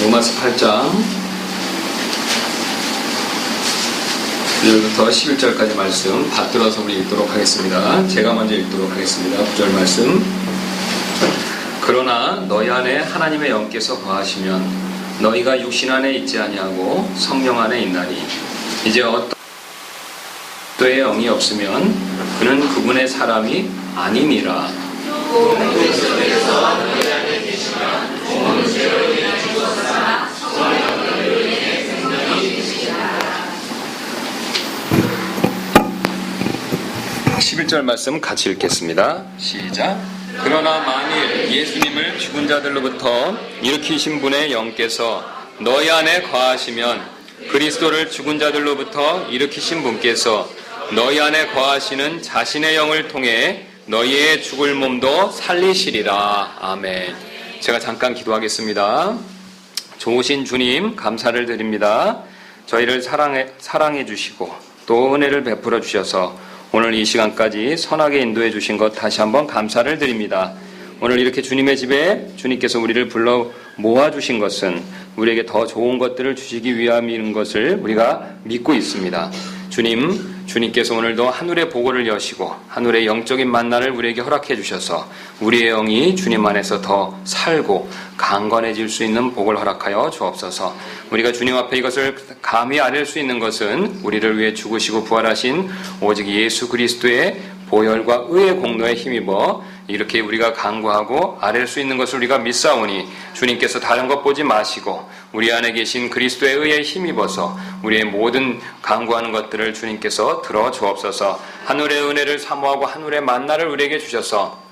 로마서 8장 1절부터 11절까지 말씀 받들어서 우리 읽도록 하겠습니다. 제가 먼저 읽도록 하겠습니다. 9절 말씀. 그러나 너희 안에 하나님의 영께서 거하시면 너희가 육신 안에 있지 아니하고 성령 안에 있나니 이제 어떤 의 영이 없으면 그는 그분의 사람이 아니니라. 11절 말씀 같이 읽겠습니다. 시작. 그러나 만일 예수님을 죽은 자들로부터 일으키신 분의 영께서 너희 안에 거하시면 그리스도를 죽은 자들로부터 일으키신 분께서 너희 안에 거하시는 자신의 영을 통해 너희의 죽을 몸도 살리시리라. 아멘. 제가 잠깐 기도하겠습니다. 좋으신 주님 감사를 드립니다. 저희를 사랑해 주시고 또 은혜를 베풀어 주셔서 오늘 이 시간까지 선하게 인도해 주신 것 다시 한번 감사를 드립니다. 오늘 이렇게 주님의 집에 주님께서 우리를 불러 모아주신 것은 우리에게 더 좋은 것들을 주시기 위함인 것을 우리가 믿고 있습니다. 주님께서 오늘도 하늘의 보고를 여시고 하늘의 영적인 만나를 우리에게 허락해 주셔서 우리의 영이 주님 안에서 더 살고 강건해질 수 있는 복을 허락하여 주옵소서. 우리가 주님 앞에 이것을 감히 아뢰 수 있는 것은 우리를 위해 죽으시고 부활하신 오직 예수 그리스도의 보혈과 의의 공로에 힘입어 이렇게 우리가 간구하고 아뢰 수 있는 것을 우리가 믿사오니 주님께서 다른 것 보지 마시고 우리 안에 계신 그리스도의 의에 힘입어서 우리의 모든 간구하는 것들을 주님께서 들어 주옵소서. 하늘의 은혜를 사모하고 하늘의 만나를 우리에게 주셔서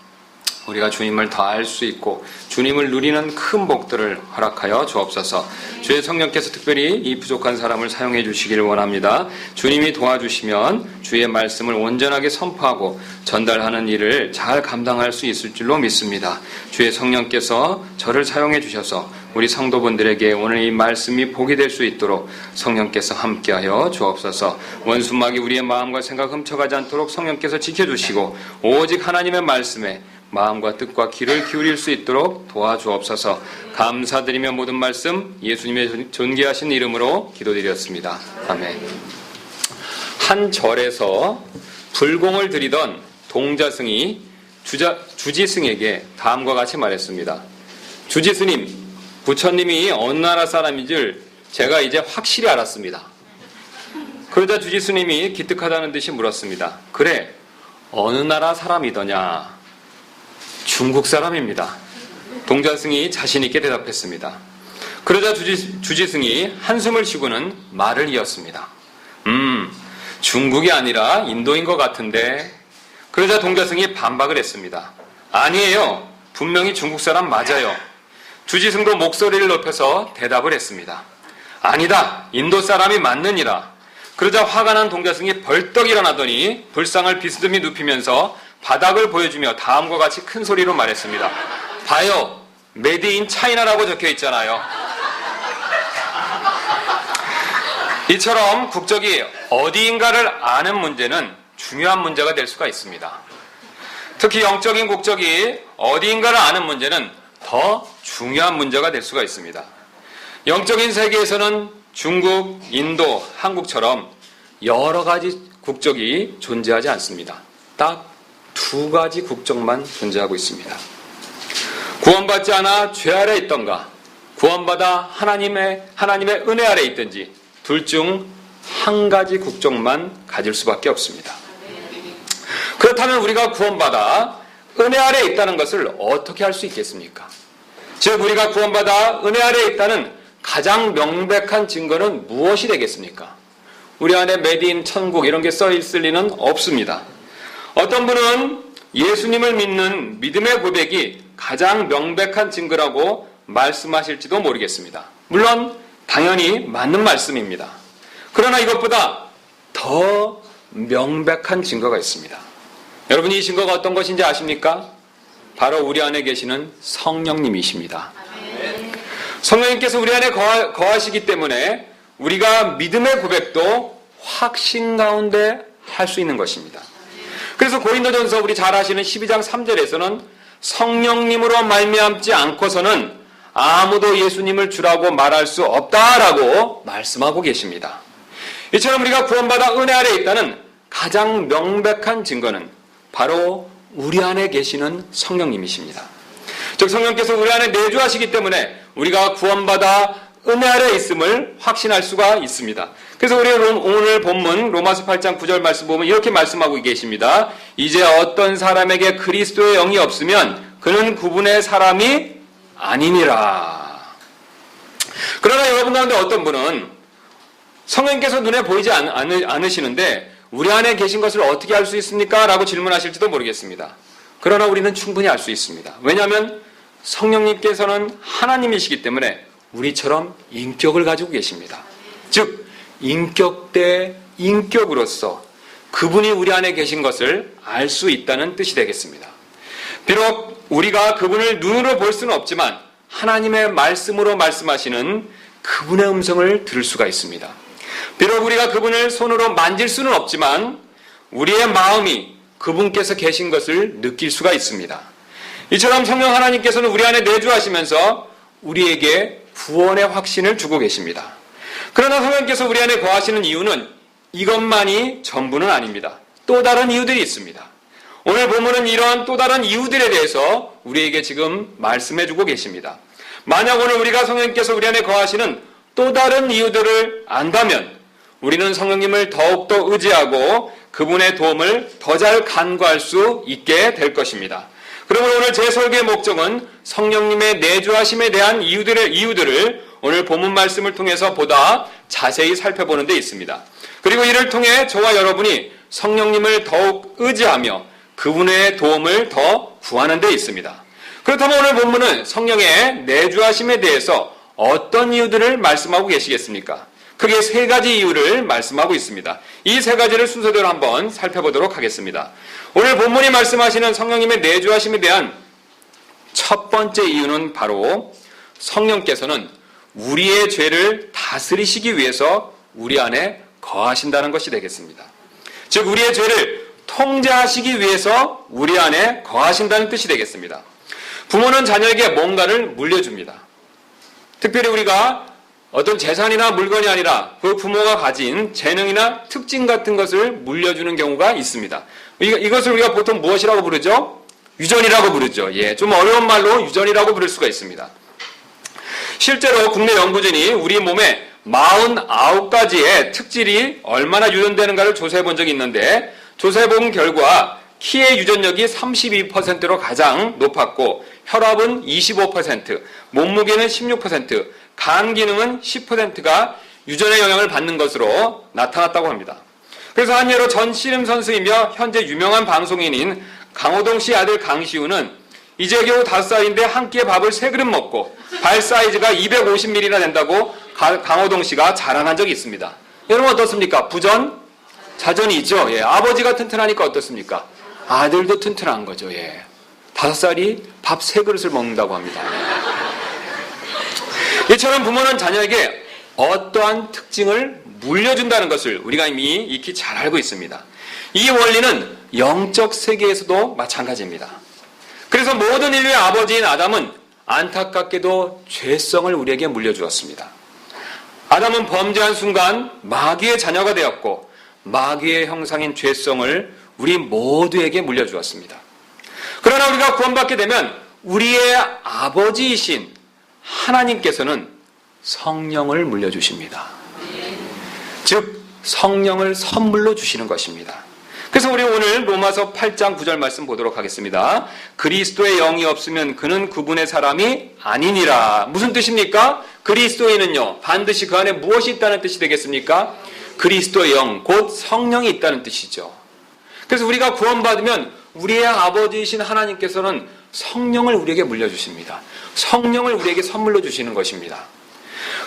우리가 주님을 더 알 수 있고 주님을 누리는 큰 복들을 허락하여 주옵소서. 주의 성령께서 특별히 이 부족한 사람을 사용해 주시기를 원합니다. 주님이 도와주시면 주의 말씀을 온전하게 선포하고 전달하는 일을 잘 감당할 수 있을 줄로 믿습니다. 주의 성령께서 저를 사용해 주셔서 우리 성도분들에게 오늘 이 말씀이 복이 될 수 있도록 성령께서 함께하여 주옵소서. 원수막이 우리의 마음과 생각 훔쳐가지 않도록 성령께서 지켜주시고 오직 하나님의 말씀에 마음과 뜻과 귀를 기울일 수 있도록 도와주옵소서. 감사드리며 모든 말씀 예수님의 존귀하신 이름으로 기도드렸습니다. 아멘. 한 절에서 불공을 드리던 동자승이 주지승에게 다음과 같이 말했습니다. 주지스님, 부처님이 어느 나라 사람인 줄 제가 이제 확실히 알았습니다. 그러자 주지스님이 기특하다는 듯이 물었습니다. 그래, 어느 나라 사람이더냐? 중국 사람입니다. 동자승이 자신있게 대답했습니다. 그러자 주지승이 한숨을 쉬고는 말을 이었습니다. 중국이 아니라 인도인 것 같은데. 그러자 동자승이 반박을 했습니다. 아니에요. 분명히 중국 사람 맞아요. 주지승도 목소리를 높여서 대답을 했습니다. 아니다. 인도 사람이 맞느니라. 그러자 화가 난 동자승이 벌떡 일어나더니 불상을 비스듬히 눕히면서 바닥을 보여주며 다음과 같이 큰 소리로 말했습니다. 봐요. 메드 인 차이나라고 적혀 있잖아요. 이처럼 국적이 어디인가를 아는 문제는 중요한 문제가 될 수가 있습니다. 특히 영적인 국적이 어디인가를 아는 문제는 더 중요한 문제가 될 수가 있습니다. 영적인 세계에서는 중국, 인도, 한국처럼 여러 가지 국적이 존재하지 않습니다. 딱 두 가지 국적만 존재하고 있습니다. 구원받지 않아 죄 아래 있던가, 구원받아 하나님의 은혜 아래 있든지 둘 중 한 가지 국적만 가질 수밖에 없습니다. 그렇다면 우리가 구원받아 은혜 아래 있다는 것을 어떻게 할 수 있겠습니까? 즉 우리가 구원받아 은혜 아래 있다는 가장 명백한 증거는 무엇이 되겠습니까? 우리 안에 메디인 천국 이런 게 써 있을 리는 없습니다. 어떤 분은 예수님을 믿는 믿음의 고백이 가장 명백한 증거라고 말씀하실지도 모르겠습니다. 물론 당연히 맞는 말씀입니다. 그러나 이것보다 더 명백한 증거가 있습니다. 여러분이 이 증거가 어떤 것인지 아십니까? 바로 우리 안에 계시는 성령님이십니다. 성령님께서 우리 안에 거하시기 때문에 우리가 믿음의 고백도 확신 가운데 할 수 있는 것입니다. 그래서 고린도전서 우리 잘 아시는 12장 3절에서는 성령님으로 말미암지 않고서는 아무도 예수님을 주라고 말할 수 없다라고 말씀하고 계십니다. 이처럼 우리가 구원받아 은혜 아래 있다는 가장 명백한 증거는 바로 우리 안에 계시는 성령님이십니다. 즉 성령께서 우리 안에 내주하시기 때문에 우리가 구원받아 은혜 아래 있음을 확신할 수가 있습니다. 그래서 우리 오늘 본문 로마서 8장 9절 말씀 보면 이렇게 말씀하고 계십니다. 이제 어떤 사람에게 그리스도의 영이 없으면 그는 구분의 사람이 아니니라. 그러나 여러분 가운데 어떤 분은 성령께서 눈에 보이지 않으시는데 우리 안에 계신 것을 어떻게 알 수 있습니까? 라고 질문하실지도 모르겠습니다. 그러나 우리는 충분히 알 수 있습니다. 왜냐하면 성령님께서는 하나님이시기 때문에 우리처럼 인격을 가지고 계십니다. 즉 인격 대 인격으로서 그분이 우리 안에 계신 것을 알 수 있다는 뜻이 되겠습니다. 비록 우리가 그분을 눈으로 볼 수는 없지만 하나님의 말씀으로 말씀하시는 그분의 음성을 들을 수가 있습니다. 비록 우리가 그분을 손으로 만질 수는 없지만 우리의 마음이 그분께서 계신 것을 느낄 수가 있습니다. 이처럼 성령 하나님께서는 우리 안에 내주하시면서 우리에게 구원의 확신을 주고 계십니다. 그러나 성령께서 우리 안에 거하시는 이유는 이것만이 전부는 아닙니다. 또 다른 이유들이 있습니다. 오늘 본문은 이러한 또 다른 이유들에 대해서 우리에게 지금 말씀해주고 계십니다. 만약 오늘 우리가 성령께서 우리 안에 거하시는 또 다른 이유들을 안다면 우리는 성령님을 더욱더 의지하고 그분의 도움을 더 잘 간구할 수 있게 될 것입니다. 그러면 오늘 제 설교의 목적은 성령님의 내주하심에 대한 이유들을 오늘 본문 말씀을 통해서 보다 자세히 살펴보는 데 있습니다. 그리고 이를 통해 저와 여러분이 성령님을 더욱 의지하며 그분의 도움을 더 구하는 데 있습니다. 그렇다면 오늘 본문은 성령의 내주하심에 대해서 어떤 이유들을 말씀하고 계시겠습니까? 크게 세 가지 이유를 말씀하고 있습니다. 이 세 가지를 순서대로 한번 살펴보도록 하겠습니다. 오늘 본문이 말씀하시는 성령님의 내주하심에 대한 첫 번째 이유는 바로 성령께서는 우리의 죄를 다스리시기 위해서 우리 안에 거하신다는 것이 되겠습니다. 즉 우리의 죄를 통제하시기 위해서 우리 안에 거하신다는 뜻이 되겠습니다. 부모는 자녀에게 뭔가를 물려줍니다. 특별히 우리가 어떤 재산이나 물건이 아니라 그 부모가 가진 재능이나 특징 같은 것을 물려주는 경우가 있습니다. 이것을 우리가 보통 무엇이라고 부르죠? 유전이라고 부르죠. 좀 어려운 말로 유전이라고 부를 수가 있습니다. 실제로 국내 연구진이 우리 몸에 49가지의 특질이 얼마나 유전되는가를 조사해 본 적이 있는데 조사해 본 결과 키의 유전력이 32%로 가장 높았고 혈압은 25%, 몸무게는 16%, 간 기능은 10%가 유전의 영향을 받는 것으로 나타났다고 합니다. 그래서 한 예로 전 씨름 선수이며 현재 유명한 방송인인 강호동 씨 아들 강시우는 이제 겨우 5살인데 한 끼에 밥을 3그릇 먹고 발 사이즈가 250mm나 된다고 강호동 씨가 자랑한 적이 있습니다. 여러분 어떻습니까? 부전? 자전이 있죠. 아버지가 튼튼하니까 어떻습니까? 아들도 튼튼한 거죠. 5살이 밥 3그릇을 먹는다고 합니다. 이처럼 부모는 자녀에게 어떠한 특징을 물려준다는 것을 우리가 이미 익히 잘 알고 있습니다. 이 원리는 영적 세계에서도 마찬가지입니다. 그래서 모든 인류의 아버지인 아담은 안타깝게도 죄성을 우리에게 물려주었습니다. 아담은 범죄한 순간 마귀의 자녀가 되었고 마귀의 형상인 죄성을 우리 모두에게 물려주었습니다. 그러나 우리가 구원받게 되면 우리의 아버지이신 하나님께서는 성령을 물려주십니다. 즉 성령을 선물로 주시는 것입니다. 그래서 우리 오늘 로마서 8장 9절 말씀 보도록 하겠습니다. 그리스도의 영이 없으면 그는 그분의 사람이 아니니라. 무슨 뜻입니까? 그리스도인은요 반드시 그 안에 무엇이 있다는 뜻이 되겠습니까? 그리스도의 영, 곧 성령이 있다는 뜻이죠. 그래서 우리가 구원받으면 우리의 아버지이신 하나님께서는 성령을 우리에게 물려주십니다. 성령을 우리에게 선물로 주시는 것입니다.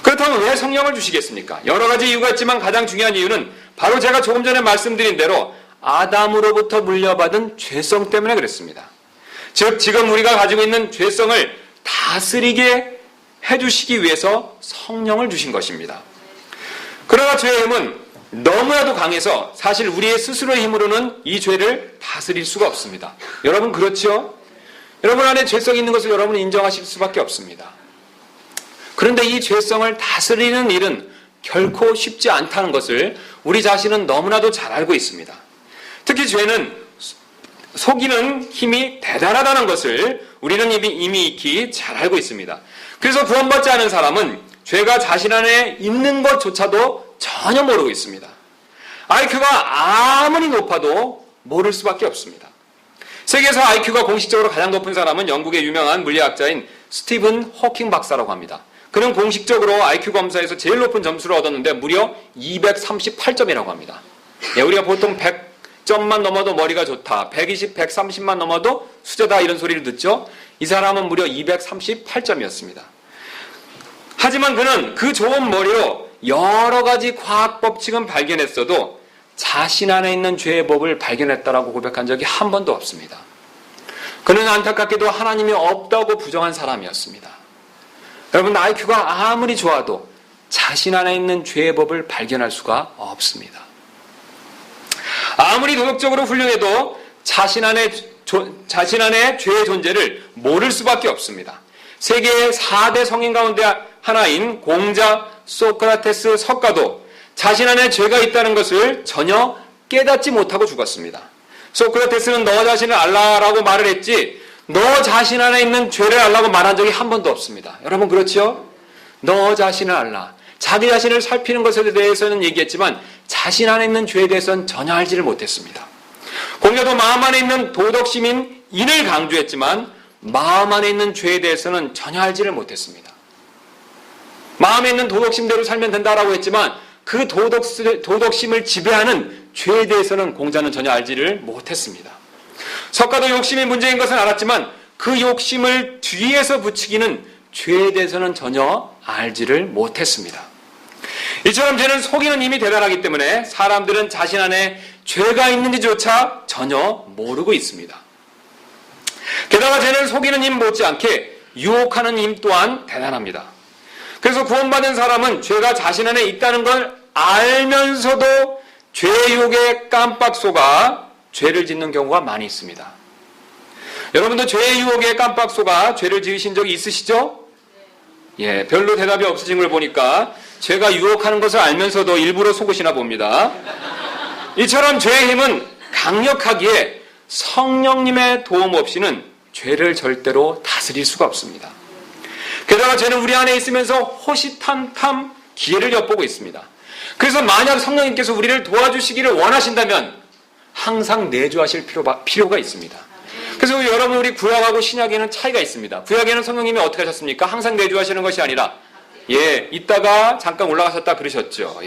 그렇다면 왜 성령을 주시겠습니까? 여러 가지 이유가 있지만 가장 중요한 이유는 바로 제가 조금 전에 말씀드린 대로 아담으로부터 물려받은 죄성 때문에 그랬습니다. 즉 지금 우리가 가지고 있는 죄성을 다스리게 해주시기 위해서 성령을 주신 것입니다. 그러나 죄의 힘은 너무나도 강해서 사실 우리의 스스로의 힘으로는 이 죄를 다스릴 수가 없습니다. 여러분 그렇죠? 여러분 안에 죄성이 있는 것을 여러분은 인정하실 수밖에 없습니다. 그런데 이 죄성을 다스리는 일은 결코 쉽지 않다는 것을 우리 자신은 너무나도 잘 알고 있습니다. 특히 죄는 속이는 힘이 대단하다는 것을 우리는 이미 익히 잘 알고 있습니다. 그래서 구원받지 않은 사람은 죄가 자신 안에 있는 것조차도 전혀 모르고 있습니다. IQ가 아무리 높아도 모를 수밖에 없습니다. 세계에서 IQ가 공식적으로 가장 높은 사람은 영국의 유명한 물리학자인 스티븐 호킹 박사라고 합니다. 그는 공식적으로 IQ 검사에서 제일 높은 점수를 얻었는데 무려 238점이라고 합니다. 우리가 보통 100점만 넘어도 머리가 좋다, 120, 130만 넘어도 수제다 이런 소리를 듣죠. 이 사람은 무려 238점이었습니다. 하지만 그는 그 좋은 머리로 여러 가지 과학 법칙은 발견했어도 자신 안에 있는 죄의 법을 발견했다라고 고백한 적이 한 번도 없습니다. 그는 안타깝게도 하나님이 없다고 부정한 사람이었습니다. 여러분, IQ가 아무리 좋아도 자신 안에 있는 죄의 법을 발견할 수가 없습니다. 아무리 도덕적으로 훌륭해도 자신 안에 죄의 존재를 모를 수밖에 없습니다. 세계의 4대 성인 가운데 하나인 공자 소크라테스 석가도 자신 안에 죄가 있다는 것을 전혀 깨닫지 못하고 죽었습니다. 소크라테스는 너 자신을 알라라고 말을 했지 너 자신 안에 있는 죄를 알라고 말한 적이 한 번도 없습니다. 여러분 그렇죠? 너 자신을 알라. 자기 자신을 살피는 것에 대해서는 얘기했지만 자신 안에 있는 죄에 대해서는 전혀 알지를 못했습니다. 공자도 마음 안에 있는 도덕심인 인을 강조했지만 마음 안에 있는 죄에 대해서는 전혀 알지를 못했습니다. 마음에 있는 도덕심대로 살면 된다라고 했지만 그 도덕심을 지배하는 죄에 대해서는 공자는 전혀 알지를 못했습니다. 석가도 욕심이 문제인 것은 알았지만 그 욕심을 뒤에서 붙이기는 죄에 대해서는 전혀 알지를 못했습니다. 이처럼 죄는 속이는 힘이 대단하기 때문에 사람들은 자신 안에 죄가 있는지조차 전혀 모르고 있습니다. 게다가 죄는 속이는 힘 못지않게 유혹하는 힘 또한 대단합니다. 그래서 구원받은 사람은 죄가 자신 안에 있다는 걸 알면서도 죄의 유혹에 깜빡 속아 죄를 짓는 경우가 많이 있습니다. 여러분도 죄의 유혹에 깜빡 속아 죄를 지으신 적이 있으시죠? 예, 별로 대답이 없으신 걸 보니까 죄가 유혹하는 것을 알면서도 일부러 속으시나 봅니다. 이처럼 죄의 힘은 강력하기에 성령님의 도움 없이는 죄를 절대로 다스릴 수가 없습니다. 게다가 죄는 우리 안에 있으면서 호시탐탐 기회를 엿보고 있습니다. 그래서 만약 성령님께서 우리를 도와주시기를 원하신다면 항상 내주하실 필요가 있습니다. 그래서 여러분 우리 구약하고 신약에는 차이가 있습니다. 구약에는 성령님이 어떻게 하셨습니까? 항상 내주하시는 것이 아니라 있다가 잠깐 올라가셨다 그러셨죠.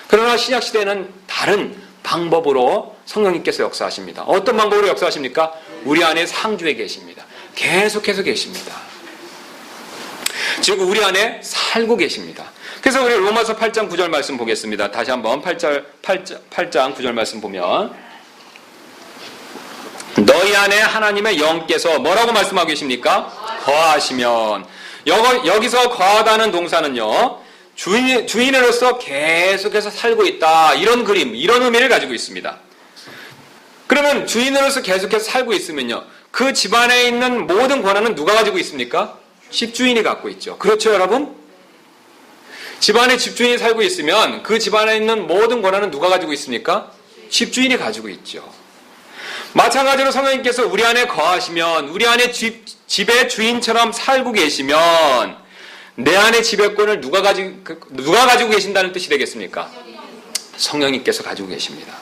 그러나 신약 시대에는 다른 방법으로 성령님께서 역사하십니다. 어떤 방법으로 역사하십니까? 우리 안에 상주에 계십니다. 계속해서 계십니다. 즉 우리 안에 살고 계십니다. 그래서 우리 로마서 8장 9절 말씀 보겠습니다. 다시 한번 8장 9절 말씀 보면 너희 안에 하나님의 영께서 뭐라고 말씀하고 계십니까? 거하시면. 여기서 거하다는 동사는요, 주인으로서 계속해서 살고 있다, 이런 그림, 이런 의미를 가지고 있습니다. 그러면 주인으로서 계속해서 살고 있으면요, 그 집안에 있는 모든 권한은 누가 가지고 있습니까? 집주인이 갖고 있죠. 그렇죠, 여러분? 집안에 집주인이 살고 있으면 그 집안에 있는 모든 권한은 누가 가지고 있습니까? 집주인이 가지고 있죠. 마찬가지로 성령님께서 우리 안에 거하시면, 우리 안에 집의 주인처럼 살고 계시면 내 안에 지배권을 누가 가지고 계신다는 뜻이 되겠습니까? 성령님께서 가지고 계십니다.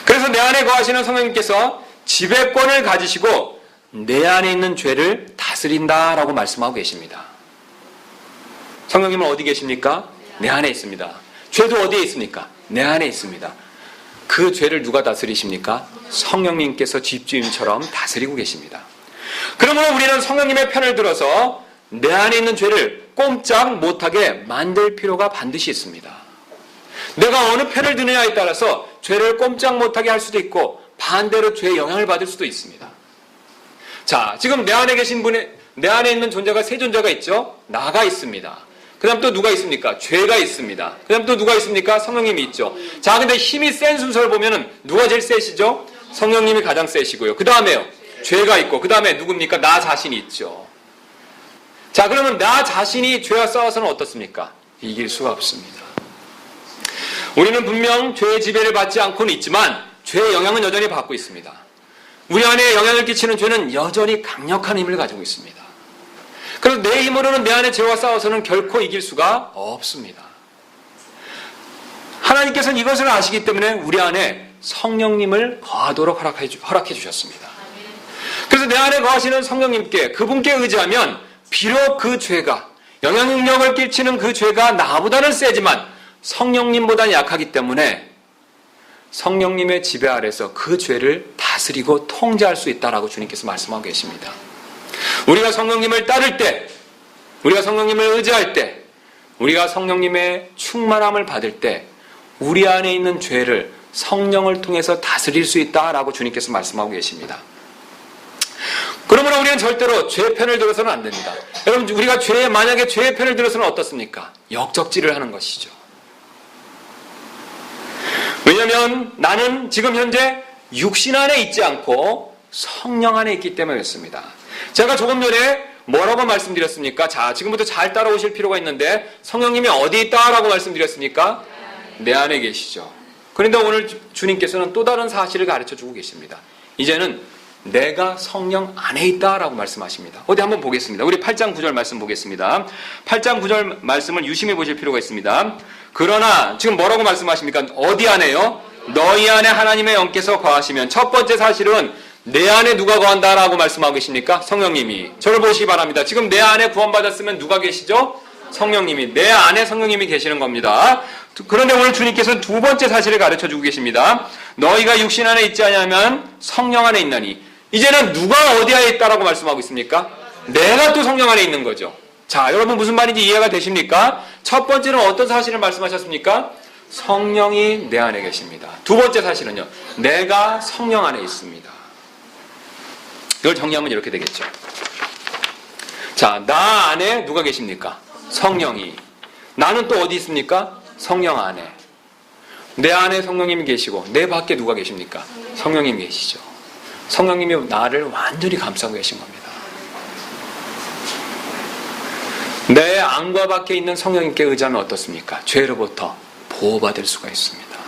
그래서 내 안에 거하시는 성령님께서 지배권을 가지시고 내 안에 있는 죄를 다스린다라고 말씀하고 계십니다. 성령님은 어디 계십니까? 내 안에 있습니다. 죄도 어디에 있습니까? 내 안에 있습니다. 그 죄를 누가 다스리십니까? 성령님께서 집주인처럼 다스리고 계십니다. 그러므로 우리는 성령님의 편을 들어서 내 안에 있는 죄를 꼼짝 못하게 만들 필요가 반드시 있습니다. 내가 어느 편을 드느냐에 따라서 죄를 꼼짝 못하게 할 수도 있고 반대로 죄의 영향을 받을 수도 있습니다. 자, 지금 내 안에 계신 내 안에 있는 존재가 세 존재가 있죠? 나가 있습니다. 그 다음 또 누가 있습니까? 죄가 있습니다. 그 다음 또 누가 있습니까? 성령님이 있죠. 자, 근데 힘이 센 순서를 보면은 누가 제일 세시죠? 성령님이 가장 세시고요. 그 다음에요, 죄가 있고, 그 다음에 누굽니까? 나 자신이 있죠. 자, 그러면 나 자신이 죄와 싸워서는 어떻습니까? 이길 수가 없습니다. 우리는 분명 죄의 지배를 받지 않고는 있지만 죄의 영향은 여전히 받고 있습니다. 우리 안에 영향을 끼치는 죄는 여전히 강력한 힘을 가지고 있습니다. 그래서 내 힘으로는 내 안에 죄와 싸워서는 결코 이길 수가 없습니다. 하나님께서는 이것을 아시기 때문에 우리 안에 성령님을 거하도록 허락해 주셨습니다. 그래서 내 안에 거하시는 성령님께, 그분께 의지하면 비록 그 죄가, 영향력을 끼치는 그 죄가 나보다는 세지만 성령님보다는 약하기 때문에 성령님의 지배 아래서 그 죄를 다스리고 통제할 수 있다라고 주님께서 말씀하고 계십니다. 우리가 성령님을 따를 때, 우리가 성령님을 의지할 때, 우리가 성령님의 충만함을 받을 때 우리 안에 있는 죄를 성령을 통해서 다스릴 수 있다라고 주님께서 말씀하고 계십니다. 그러므로 우리는 절대로 죄의 편을 들어서는 안 됩니다. 여러분, 우리가 만약에 죄의 편을 들어서는 어떻습니까? 역적질을 하는 것이죠. 왜냐하면 나는 지금 현재 육신 안에 있지 않고 성령 안에 있기 때문에 그렇습니다. 제가 조금 전에 뭐라고 말씀드렸습니까? 자, 지금부터 잘 따라오실 필요가 있는데 성령님이 어디 있다라고 말씀드렸습니까? 내 안에 계시죠. 그런데 오늘 주님께서는 또 다른 사실을 가르쳐주고 계십니다. 이제는 내가 성령 안에 있다라고 말씀하십니다. 어디 한번 보겠습니다. 우리 8장 9절 말씀 보겠습니다. 8장 9절 말씀을 유심히 보실 필요가 있습니다. 그러나 지금 뭐라고 말씀하십니까? 어디 안에요? 너희 안에 하나님의 영께서 거하시면, 첫 번째 사실은 내 안에 누가 거한다라고 말씀하고 계십니까? 성령님이. 저를 보시기 바랍니다. 지금 내 안에 구원받았으면 누가 계시죠? 성령님이. 내 안에 성령님이 계시는 겁니다. 그런데 오늘 주님께서는 두 번째 사실을 가르쳐주고 계십니다. 너희가 육신 안에 있지 않으면 성령 안에 있나니. 이제는 누가 어디 안에 있다라고 말씀하고 있습니까? 내가 또 성령 안에 있는 거죠. 자, 여러분 무슨 말인지 이해가 되십니까? 첫 번째는 어떤 사실을 말씀하셨습니까? 성령이 내 안에 계십니다. 두 번째 사실은요, 내가 성령 안에 있습니다. 이걸 정리하면 이렇게 되겠죠. 자, 나 안에 누가 계십니까? 성령이. 나는 또 어디 있습니까? 성령 안에. 내 안에 성령님이 계시고 내 밖에 누가 계십니까? 성령님이 계시죠. 성령님이 나를 완전히 감싸고 계신 겁니다. 내 안과 밖에 있는 성령님께 의지하면 어떻습니까? 죄로부터 보호받을 수가 있습니다.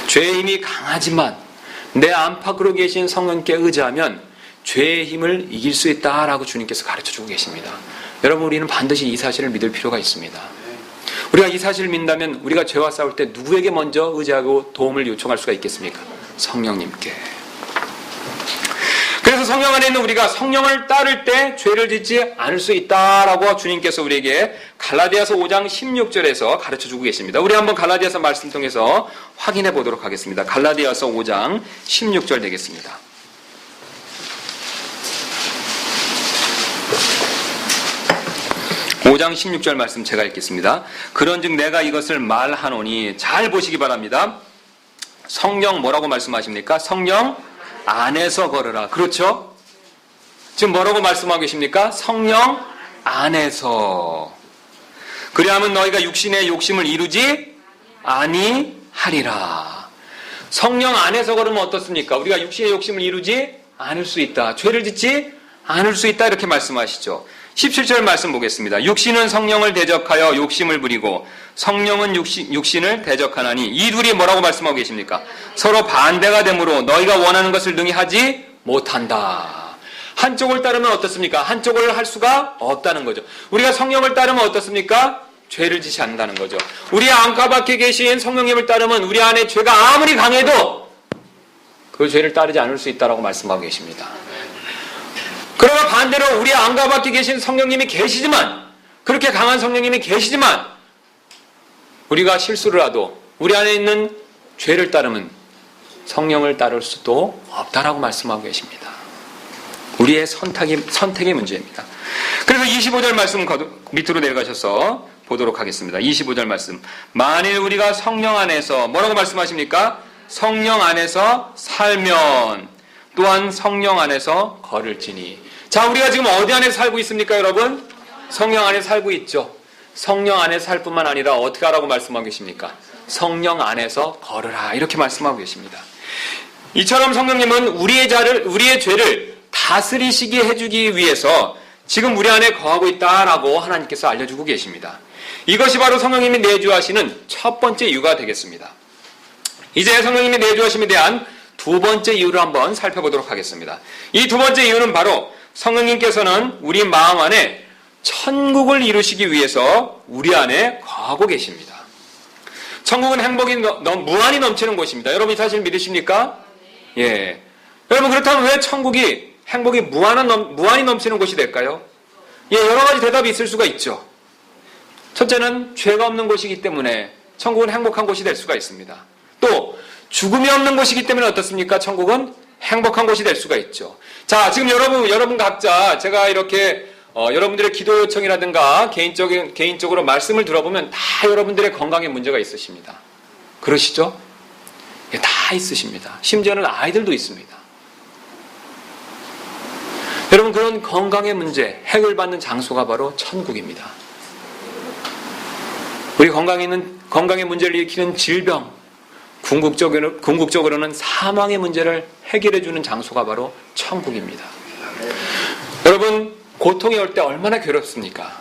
죄의 힘이 강하지만 내 안팎으로 계신 성령님께 의지하면 죄의 힘을 이길 수 있다라고 주님께서 가르쳐주고 계십니다. 여러분, 우리는 반드시 이 사실을 믿을 필요가 있습니다. 우리가 이 사실을 믿는다면 우리가 죄와 싸울 때 누구에게 먼저 의지하고 도움을 요청할 수가 있겠습니까? 성령님께. 그래서 성령 안에 있는 우리가 성령을 따를 때 죄를 짓지 않을 수 있다라고 주님께서 우리에게 갈라디아서 5장 16절에서 가르쳐주고 계십니다. 우리 한번 갈라디아서 말씀 통해서 확인해 보도록 하겠습니다. 갈라디아서 5장 16절 되겠습니다. (5장 16절) 말씀 제가 읽겠습니다. 그런즉 내가 이것을 말하노니, 잘 보시기 바랍니다. 성령 뭐라고 말씀하십니까? 성령 안에서 걸으라. 그렇죠? 지금 뭐라고 말씀하고 계십니까? 성령 안에서. 그리하면 너희가 육신의 욕심을 이루지 아니하리라. 성령 안에서 걸으면 어떻습니까? 우리가 육신의 욕심을 이루지 않을 수 있다. 죄를 짓지 않을 수 있다. 이렇게 말씀하시죠. 17절 말씀 보겠습니다. 육신은 성령을 대적하여 욕심을 부리고 성령은 육신을 대적하나니, 이 둘이 뭐라고 말씀하고 계십니까? 서로 반대가 되므로 너희가 원하는 것을 능히 하지 못한다. 한쪽을 따르면 어떻습니까? 한쪽을 할 수가 없다는 거죠. 우리가 성령을 따르면 어떻습니까? 죄를 짓지 않는다는 거죠. 우리 안과 밖에 계신 성령님을 따르면 우리 안에 죄가 아무리 강해도 그 죄를 따르지 않을 수 있다라고 말씀하고 계십니다. 그러나 반대로 우리 안과 밖에 계신 성령님이 계시지만, 그렇게 강한 성령님이 계시지만 우리가 실수를 하도 우리 안에 있는 죄를 따르면 성령을 따를 수도 없다라고 말씀하고 계십니다. 우리의 선택의 문제입니다. 그래서 25절 말씀 밑으로 내려가셔서 보도록 하겠습니다. 25절 말씀. 만일 우리가 성령 안에서 뭐라고 말씀하십니까? 성령 안에서 살면 또한 성령 안에서 걸을지니. 자, 우리가 지금 어디 안에 살고 있습니까, 여러분? 성령 안에 살고 있죠. 성령 안에 살 뿐만 아니라 어떻게 하라고 말씀하고 계십니까? 성령 안에서 걸으라. 이렇게 말씀하고 계십니다. 이처럼 성령님은 우리의 죄를 다스리시게 해주기 위해서 지금 우리 안에 거하고 있다라고 하나님께서 알려주고 계십니다. 이것이 바로 성령님이 내주하시는 첫 번째 이유가 되겠습니다. 이제 성령님이 내주하심에 대한 두 번째 이유를 한번 살펴보도록 하겠습니다. 이 두 번째 이유는 바로 성령님께서는 우리 마음 안에 천국을 이루시기 위해서 우리 안에 거하고 계십니다. 천국은 행복이 무한히 넘치는 곳입니다. 여러분이 사실 믿으십니까? 예. 여러분, 그렇다면 왜 천국이 행복이 무한히 넘치는 곳이 될까요? 예, 여러 가지 대답이 있을 수가 있죠. 첫째는 죄가 없는 곳이기 때문에 천국은 행복한 곳이 될 수가 있습니다. 또 죽음이 없는 곳이기 때문에 어떻습니까? 천국은 행복한 곳이 될 수가 있죠. 자, 지금 여러분 각자 제가 이렇게 여러분들의 기도 요청이라든가 개인적으로 말씀을 들어보면 다 여러분들의 건강에 문제가 있으십니다. 그러시죠? 예, 다 있으십니다. 심지어는 아이들도 있습니다. 여러분, 그런 건강의 문제 해결받는 장소가 바로 천국입니다. 우리 건강의 문제를 일으키는 질병, 궁극적으로는 사망의 문제를 해결해주는 장소가 바로 천국입니다. 여러분, 고통이 올 때 얼마나 괴롭습니까?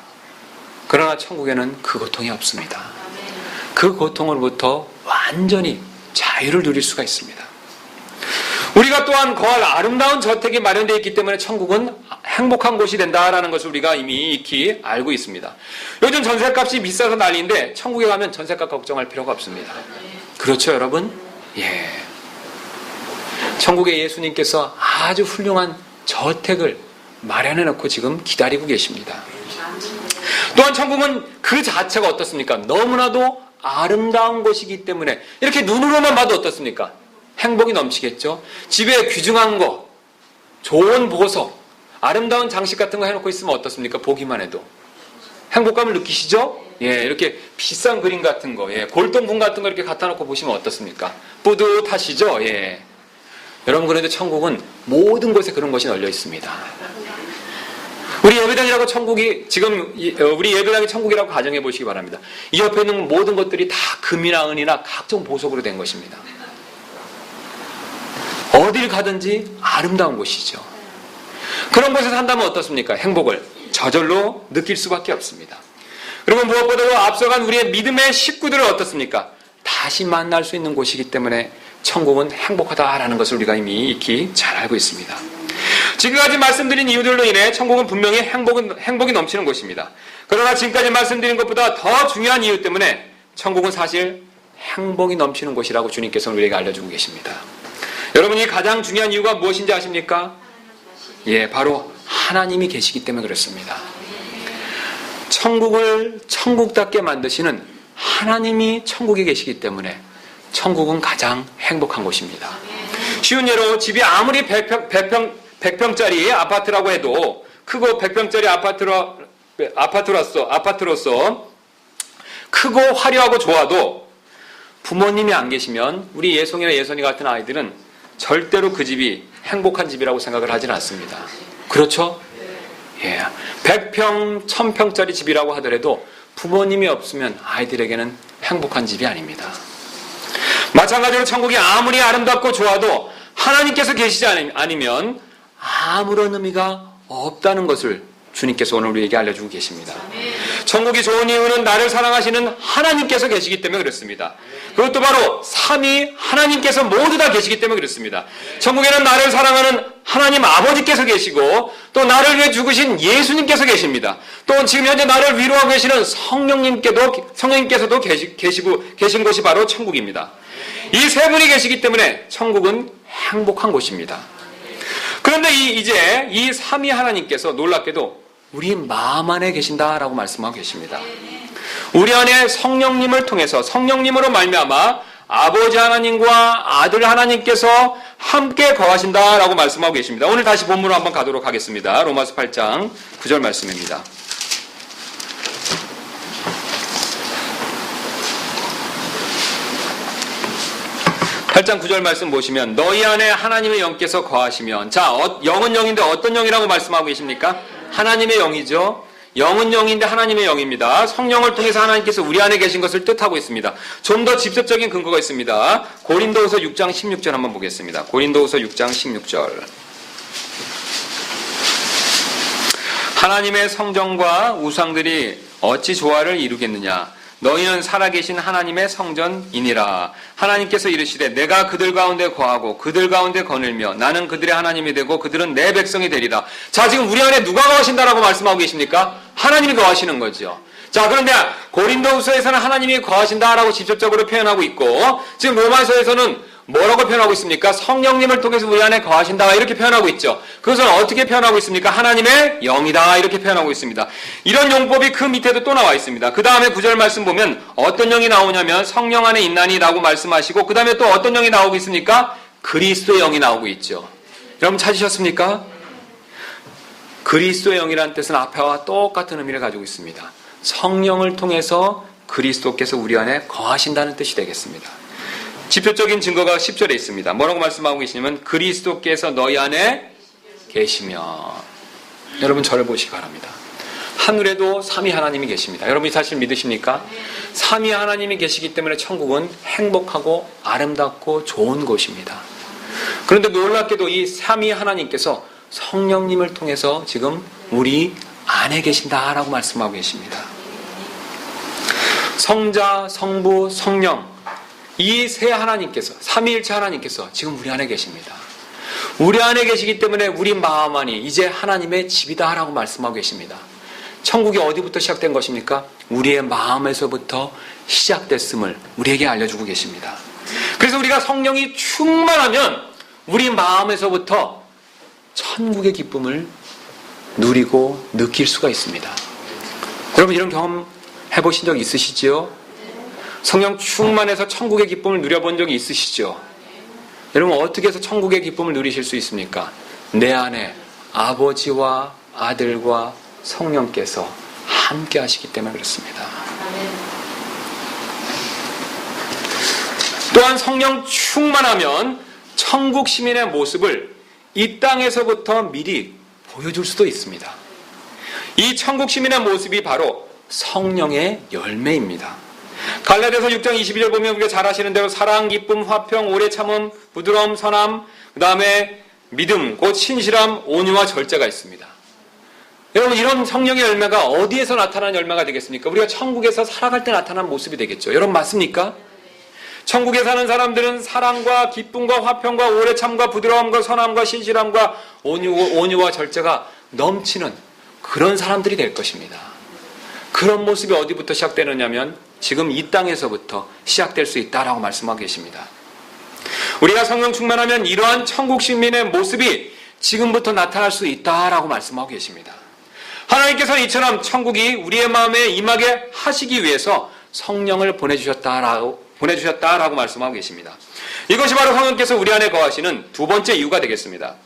그러나 천국에는 그 고통이 없습니다. 그 고통으로부터 완전히 자유를 누릴 수가 있습니다. 우리가 또한 거할 아름다운 저택이 마련되어 있기 때문에 천국은 행복한 곳이 된다라는 것을 우리가 이미 익히 알고 있습니다. 요즘 전셋값이 비싸서 난리인데 천국에 가면 전셋값 걱정할 필요가 없습니다. 그렇죠, 여러분? 예. 천국에 예수님께서 아주 훌륭한 저택을 마련해 놓고 지금 기다리고 계십니다. 또한 천국은 그 자체가 어떻습니까? 너무나도 아름다운 곳이기 때문에 이렇게 눈으로만 봐도 어떻습니까? 행복이 넘치겠죠? 집에 귀중한 거, 좋은 보석, 아름다운 장식 같은 거 해놓고 있으면 어떻습니까? 보기만 해도. 행복감을 느끼시죠? 예, 이렇게 비싼 그림 같은 거, 예, 골동품 같은 거 이렇게 갖다 놓고 보시면 어떻습니까? 뿌듯하시죠? 예. 여러분, 그런데 천국은 모든 곳에 그런 것이 널려 있습니다. 우리 예배당이라고 천국이, 지금 우리 예배당이 천국이라고 가정해 보시기 바랍니다. 이 옆에 있는 모든 것들이 다 금이나 은이나 각종 보석으로 된 것입니다. 어딜 가든지 아름다운 곳이죠. 그런 곳에 산다면 어떻습니까? 행복을 저절로 느낄 수밖에 없습니다. 그리고 무엇보다도 앞서간 우리의 믿음의 식구들을 어떻습니까? 다시 만날 수 있는 곳이기 때문에 천국은 행복하다라는 것을 우리가 이미 익히 잘 알고 있습니다. 지금까지 말씀드린 이유들로 인해 천국은 분명히 행복이 넘치는 곳입니다. 그러나 지금까지 말씀드린 것보다 더 중요한 이유 때문에 천국은 사실 행복이 넘치는 곳이라고 주님께서 우리에게 알려주고 계십니다. 여러분이 가장 중요한 이유가 무엇인지 아십니까? 예, 바로 하나님이 계시기 때문에 그렇습니다. 천국을 천국답게 만드시는 하나님이 천국에 계시기 때문에 천국은 가장 행복한 곳입니다. 쉬운 예로 집이 아무리 100평짜리 아파트라고 해도 크고 100평짜리 아파트로서 크고 화려하고 좋아도 부모님이 안 계시면 우리 예송이나 예선이 같은 아이들은 절대로 그 집이 행복한 집이라고 생각을 하지는 않습니다. 그렇죠? 예. 100평, 1000평짜리 집이라고 하더라도 부모님이 없으면 아이들에게는 행복한 집이 아닙니다. 마찬가지로 천국이 아무리 아름답고 좋아도 하나님께서 계시지 않으면 아무런 의미가 없다는 것을 주님께서 오늘 우리에게 알려주고 계십니다. 천국이 좋은 이유는 나를 사랑하시는 하나님께서 계시기 때문에 그렇습니다. 그것도 바로 삼위 하나님께서 모두 다 계시기 때문에 그렇습니다. 천국에는 나를 사랑하는 하나님 아버지께서 계시고 또 나를 위해 죽으신 예수님께서 계십니다. 또 지금 현재 나를 위로하고 계시는 성령님께서도 계신 곳이 바로 천국입니다. 이 세 분이 계시기 때문에 천국은 행복한 곳입니다. 그런데 이제 이 삼위 하나님께서 놀랍게도 우리 마음 안에 계신다라고 말씀하고 계십니다. 우리 안에 성령님을 통해서 성령님으로 말미암아 아버지 하나님과 아들 하나님께서 함께 거하신다라고 말씀하고 계십니다. 오늘 다시 본문으로 한번 가도록 하겠습니다. 로마서 8장 9절 말씀입니다. 8장 9절 말씀 보시면 너희 안에 하나님의 영께서 거하시면, 자, 영은 영인데 어떤 영이라고 말씀하고 계십니까? 하나님의 영이죠. 영은 영인데 하나님의 영입니다. 성령을 통해서 하나님께서 우리 안에 계신 것을 뜻하고 있습니다. 좀 더 직접적인 근거가 있습니다. 고린도후서 6장 16절 한번 보겠습니다. 고린도후서 6장 16절. 하나님의 성전과 우상들이 어찌 조화를 이루겠느냐? 너희는 살아계신 하나님의 성전이니라. 하나님께서 이르시되 내가 그들 가운데 거하고 그들 가운데 거닐며 나는 그들의 하나님이 되고 그들은 내 백성이 되리라. 자, 지금 우리 안에 누가 거하신다라고 말씀하고 계십니까? 하나님이 거하시는 거죠. 자, 그런데 고린도후서에서는 하나님이 거하신다라고 직접적으로 표현하고 있고, 지금 로마서에서는 뭐라고 표현하고 있습니까? 성령님을 통해서 우리 안에 거하신다 이렇게 표현하고 있죠. 그것은 어떻게 표현하고 있습니까? 하나님의 영이다 이렇게 표현하고 있습니다. 이런 용법이 그 밑에도 또 나와 있습니다. 그 다음에 9절 말씀 보면 어떤 영이 나오냐면 성령 안에 있나니 라고 말씀하시고, 그 다음에 또 어떤 영이 나오고 있습니까? 그리스도의 영이 나오고 있죠. 여러분 찾으셨습니까? 그리스도의 영이라는 뜻은 앞에와 똑같은 의미를 가지고 있습니다. 성령을 통해서 그리스도께서 우리 안에 거하신다는 뜻이 되겠습니다. 지표적인 증거가 10절에 있습니다. 뭐라고 말씀하고 계시냐면 그리스도께서 너희 안에 계시며, 여러분 저를 보시기 바랍니다. 하늘에도 삼위 하나님이 계십니다. 여러분 이 사실 믿으십니까? 삼위 하나님이 계시기 때문에 천국은 행복하고 아름답고 좋은 곳입니다. 그런데 놀랍게도 이 삼위 하나님께서 성령님을 통해서 지금 우리 안에 계신다라고 말씀하고 계십니다. 성자, 성부, 성령, 이 세 하나님께서, 삼위일체 하나님께서 지금 우리 안에 계십니다. 우리 안에 계시기 때문에 우리 마음 안이 이제 하나님의 집이다라고 말씀하고 계십니다. 천국이 어디부터 시작된 것입니까? 우리의 마음에서부터 시작됐음을 우리에게 알려주고 계십니다. 그래서 우리가 성령이 충만하면 우리 마음에서부터 천국의 기쁨을 누리고 느낄 수가 있습니다. 여러분 이런 경험 해보신 적 있으시지요? 성령 충만해서 천국의 기쁨을 누려본 적이 있으시죠? 여러분 어떻게 해서 천국의 기쁨을 누리실 수 있습니까? 내 안에 아버지와 아들과 성령께서 함께 하시기 때문에 그렇습니다. 또한 성령 충만하면 천국 시민의 모습을 이 땅에서부터 미리 보여줄 수도 있습니다. 이 천국 시민의 모습이 바로 성령의 열매입니다. 갈라디아서 6장 22절 보면 우리가 잘 아시는 대로 사랑, 기쁨, 화평, 오래 참음, 부드러움, 선함, 그 다음에 믿음, 곧 신실함, 온유와 절제가 있습니다. 여러분 이런 성령의 열매가 어디에서 나타나는 열매가 되겠습니까? 우리가 천국에서 살아갈 때 나타나는 모습이 되겠죠. 여러분 맞습니까? 천국에 사는 사람들은 사랑과 기쁨과 화평과 오래 참과 부드러움과 선함과 신실함과 온유와 절제가 넘치는 그런 사람들이 될 것입니다. 그런 모습이 어디부터 시작되느냐면 지금 이 땅에서부터 시작될 수 있다라고 말씀하고 계십니다. 우리가 성령 충만하면 이러한 천국 시민의 모습이 지금부터 나타날 수 있다라고 말씀하고 계십니다. 하나님께서는 이처럼 천국이 우리의 마음에 임하게 하시기 위해서 성령을 보내주셨다라고 말씀하고 계십니다. 이것이 바로 성령께서 우리 안에 거하시는 두 번째 이유가 되겠습니다.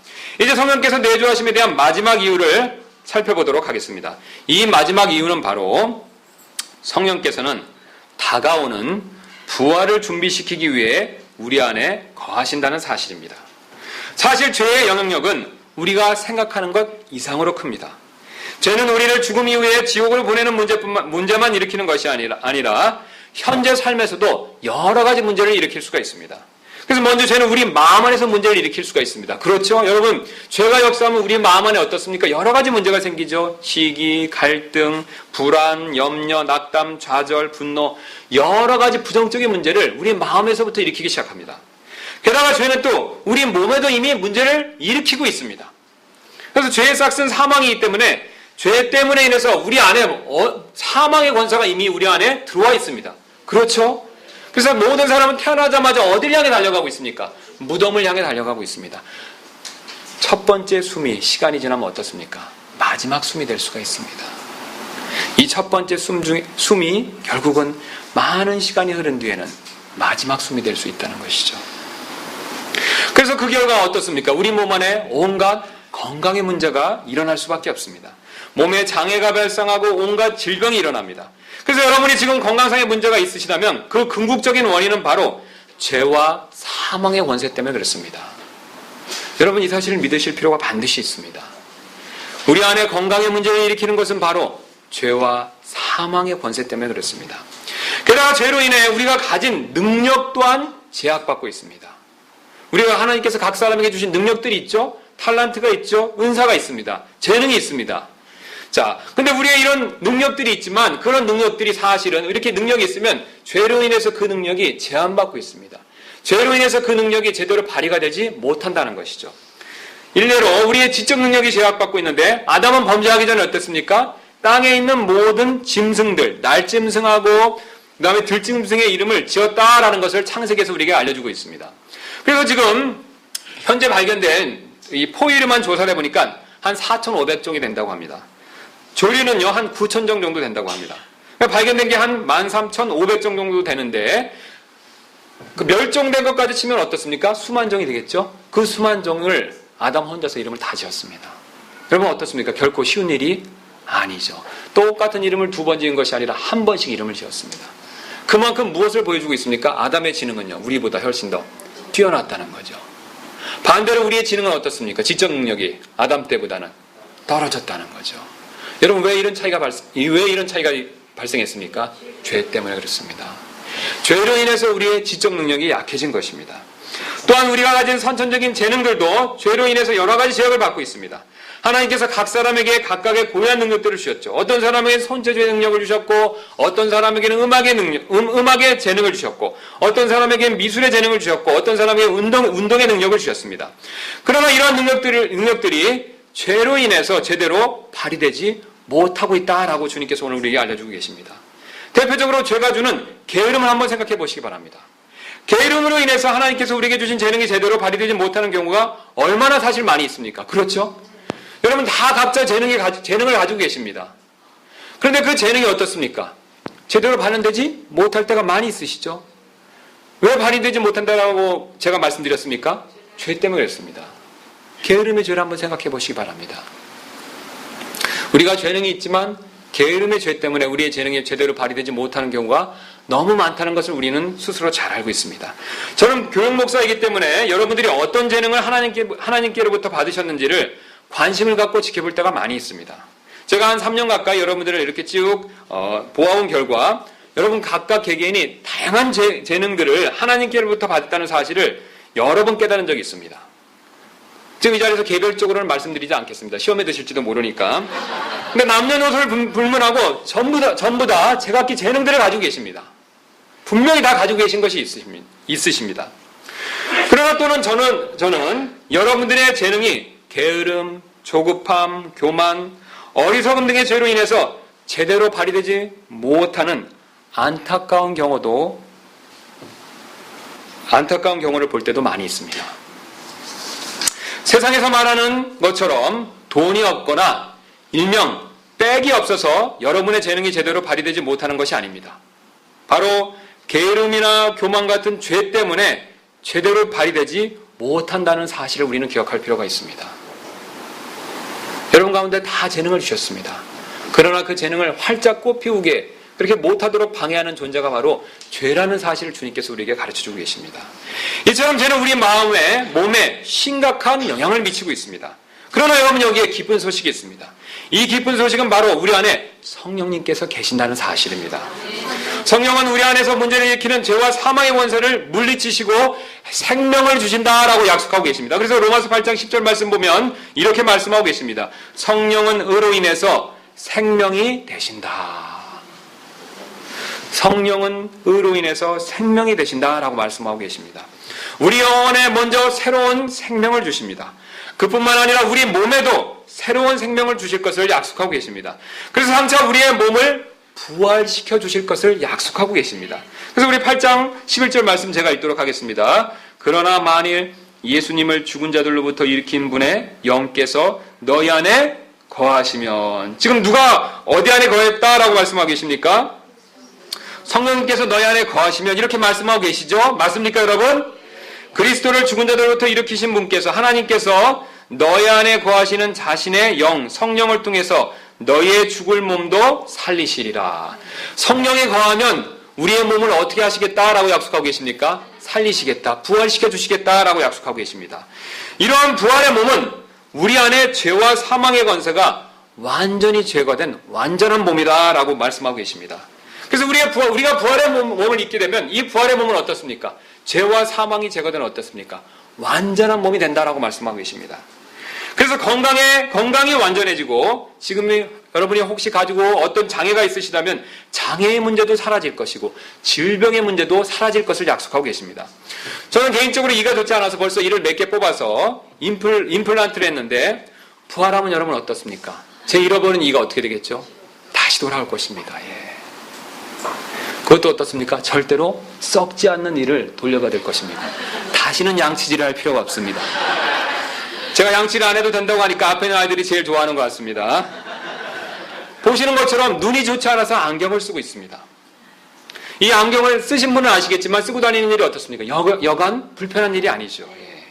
이제 성령께서 내주하심에 대한 마지막 이유를 살펴보도록 하겠습니다. 이 마지막 이유는 바로 성령께서는 다가오는 부활을 준비시키기 위해 우리 안에 거하신다는 사실입니다. 사실 죄의 영향력은 우리가 생각하는 것 이상으로 큽니다. 죄는 우리를 죽음 이후에 지옥을 보내는 문제만 일으키는 것이 아니라 현재 삶에서도 여러 가지 문제를 일으킬 수가 있습니다. 그래서 먼저 죄는 우리 마음 안에서 문제를 일으킬 수가 있습니다. 그렇죠? 여러분, 죄가 역사하면 우리 마음 안에 어떻습니까? 여러 가지 문제가 생기죠. 시기, 갈등, 불안, 염려, 낙담, 좌절, 분노, 여러 가지 부정적인 문제를 우리 마음에서부터 일으키기 시작합니다. 게다가 죄는 또 우리 몸에도 이미 문제를 일으키고 있습니다. 그래서 죄의 싹은 사망이기 때문에 죄 때문에 인해서 우리 안에 사망의 권세가 이미 우리 안에 들어와 있습니다. 그렇죠? 그래서 모든 사람은 태어나자마자 어딜 향해 달려가고 있습니까? 무덤을 향해 달려가고 있습니다. 첫 번째 숨이 시간이 지나면 어떻습니까? 마지막 숨이 될 수가 있습니다. 이 첫 번째 숨이 결국은 많은 시간이 흐른 뒤에는 마지막 숨이 될 수 있다는 것이죠. 그래서 그 결과 어떻습니까? 우리 몸 안에 온갖 건강의 문제가 일어날 수밖에 없습니다. 몸에 장애가 발생하고 온갖 질병이 일어납니다. 그래서 여러분이 지금 건강상의 문제가 있으시다면 그 궁극적인 원인은 바로 죄와 사망의 권세 때문에 그렇습니다. 여러분 이 사실을 믿으실 필요가 반드시 있습니다. 우리 안에 건강의 문제를 일으키는 것은 바로 죄와 사망의 권세 때문에 그렇습니다. 게다가 죄로 인해 우리가 가진 능력 또한 제약받고 있습니다. 우리가 하나님께서 각 사람에게 주신 능력들이 있죠. 탤런트가 있죠. 은사가 있습니다. 재능이 있습니다. 자, 근데 우리의 이런 능력들이 있지만 그런 능력들이 사실은 이렇게 능력이 있으면 죄로 인해서 그 능력이 제한받고 있습니다. 죄로 인해서 그 능력이 제대로 발휘가 되지 못한다는 것이죠. 일례로 우리의 지적 능력이 제약받고 있는데 아담은 범죄하기 전에 어땠습니까? 땅에 있는 모든 짐승들, 날짐승하고 그 다음에 들짐승의 이름을 지었다라는 것을 창세기에서 우리에게 알려주고 있습니다. 그래서 지금 현재 발견된 이 포유류만 조사를 해보니까 한 4,500종이 된다고 합니다. 조류는요 한 9,000종 정도 된다고 합니다. 발견된 게 한 13,500종 정도 되는데 그 멸종된 것까지 치면 어떻습니까? 수만 종이 되겠죠? 그 수만 종을 아담 혼자서 이름을 다 지었습니다. 여러분 어떻습니까? 결코 쉬운 일이 아니죠. 똑같은 이름을 두 번 지은 것이 아니라 한 번씩 이름을 지었습니다. 그만큼 무엇을 보여주고 있습니까? 아담의 지능은요 우리보다 훨씬 더 뛰어났다는 거죠. 반대로 우리의 지능은 어떻습니까? 지적 능력이 아담 때보다는 떨어졌다는 거죠. 여러분 왜 이런 차이가 발생했습니까? 죄 때문에 그렇습니다. 죄로 인해서 우리의 지적 능력이 약해진 것입니다. 또한 우리가 가진 선천적인 재능들도 죄로 인해서 여러 가지 제약을 받고 있습니다. 하나님께서 각 사람에게 각각의 고유한 능력들을 주셨죠. 어떤 사람에게 손재주의 능력을 주셨고, 어떤 사람에게는 음악의 재능을 주셨고, 어떤 사람에게는 미술의 재능을 주셨고, 어떤 사람에게 운동의 능력을 주셨습니다. 그러나 이러한 능력들이 죄로 인해서 제대로 발휘되지 못하고 있다라고 주님께서 오늘 우리에게 알려주고 계십니다. 대표적으로 죄가 주는 게으름을 한번 생각해 보시기 바랍니다. 게으름으로 인해서 하나님께서 우리에게 주신 재능이 제대로 발휘되지 못하는 경우가 얼마나 사실 많이 있습니까? 그렇죠? 여러분 다 각자 재능을 가지고 계십니다. 그런데 그 재능이 어떻습니까? 제대로 발현되지 못할 때가 많이 있으시죠? 왜 발휘되지 못한다라고 제가 말씀드렸습니까? 죄 때문에 그랬습니다. 게으름의 죄를 한번 생각해 보시기 바랍니다. 우리가 재능이 있지만 게으름의 죄 때문에 우리의 재능이 제대로 발휘되지 못하는 경우가 너무 많다는 것을 우리는 스스로 잘 알고 있습니다. 저는 교육 목사이기 때문에 여러분들이 어떤 재능을 하나님께로부터 받으셨는지를 관심을 갖고 지켜볼 때가 많이 있습니다. 제가 한 3년 가까이 여러분들을 이렇게 쭉 보아온 결과 여러분 각각 개개인이 다양한 재능들을 하나님께로부터 받았다는 사실을 여러 번 깨달은 적이 있습니다. 지금 이 자리에서 개별적으로는 말씀드리지 않겠습니다. 시험에 드실지도 모르니까. 근데 남녀노소를 불문하고 전부 다 제각기 재능들을 가지고 계십니다. 분명히 다 가지고 계신 것이 있으십니다. 그러나 또는 저는 여러분들의 재능이 게으름, 조급함, 교만, 어리석음 등의 죄로 인해서 제대로 발휘되지 못하는 안타까운 경우를 볼 때도 많이 있습니다. 세상에서 말하는 것처럼 돈이 없거나 일명 빽이 없어서 여러분의 재능이 제대로 발휘되지 못하는 것이 아닙니다. 바로 게으름이나 교만 같은 죄 때문에 제대로 발휘되지 못한다는 사실을 우리는 기억할 필요가 있습니다. 여러분 가운데 다 재능을 주셨습니다. 그러나 그 재능을 활짝 꽃피우게 그렇게 못하도록 방해하는 존재가 바로 죄라는 사실을 주님께서 우리에게 가르쳐주고 계십니다. 이처럼 죄는 우리 마음에, 몸에 심각한 영향을 미치고 있습니다. 그러나 여러분 여기에 기쁜 소식이 있습니다. 이 기쁜 소식은 바로 우리 안에 성령님께서 계신다는 사실입니다. 성령은 우리 안에서 문제를 일으키는 죄와 사망의 원수를 물리치시고 생명을 주신다라고 약속하고 계십니다. 그래서 로마서 8장 10절 말씀 보면 이렇게 말씀하고 계십니다. 성령은 의로 인해서 생명이 되신다. 성령은 의로 인해서 생명이 되신다라고 말씀하고 계십니다. 우리 영혼에 먼저 새로운 생명을 주십니다. 그뿐만 아니라 우리 몸에도 새로운 생명을 주실 것을 약속하고 계십니다. 그래서 장차 우리의 몸을 부활시켜 주실 것을 약속하고 계십니다. 그래서 우리 8장 11절 말씀 제가 읽도록 하겠습니다. 그러나 만일 예수님을 죽은 자들로부터 일으킨 분의 영께서 너희 안에 거하시면, 지금 누가 어디 안에 거했다라고 말씀하고 계십니까? 성령님께서 너희 안에 거하시면 이렇게 말씀하고 계시죠? 맞습니까 여러분? 그리스도를 죽은 자들로부터 일으키신 분께서, 하나님께서 너희 안에 거하시는 자신의 영, 성령을 통해서 너희의 죽을 몸도 살리시리라. 성령에 거하면 우리의 몸을 어떻게 하시겠다라고 약속하고 계십니까? 살리시겠다, 부활시켜 주시겠다라고 약속하고 계십니다. 이러한 부활의 몸은 우리 안에 죄와 사망의 권세가 완전히 제거된 완전한 몸이다라고 말씀하고 계십니다. 그래서 우리가 부활의 몸을 입게 되면 이 부활의 몸은 어떻습니까? 죄와 사망이 제거되는 어떻습니까? 완전한 몸이 된다라고 말씀하고 계십니다. 그래서 건강이 완전해지고, 지금 여러분이 혹시 가지고 어떤 장애가 있으시다면 장애의 문제도 사라질 것이고 질병의 문제도 사라질 것을 약속하고 계십니다. 저는 개인적으로 이가 좋지 않아서 벌써 이를 몇 개 뽑아서 임플란트를 했는데, 부활하면 여러분 어떻습니까? 제 잃어버린 이가 어떻게 되겠죠? 다시 돌아올 것입니다. 예. 그것도 어떻습니까? 절대로 썩지 않는 이를 돌려받을 것입니다. 다시는 양치질을 할 필요가 없습니다. 제가 양치를 안 해도 된다고 하니까 앞에 있는 아이들이 제일 좋아하는 것 같습니다. 보시는 것처럼 눈이 좋지 않아서 안경을 쓰고 있습니다. 이 안경을 쓰신 분은 아시겠지만 쓰고 다니는 일이 어떻습니까? 여간 불편한 일이 아니죠. 예.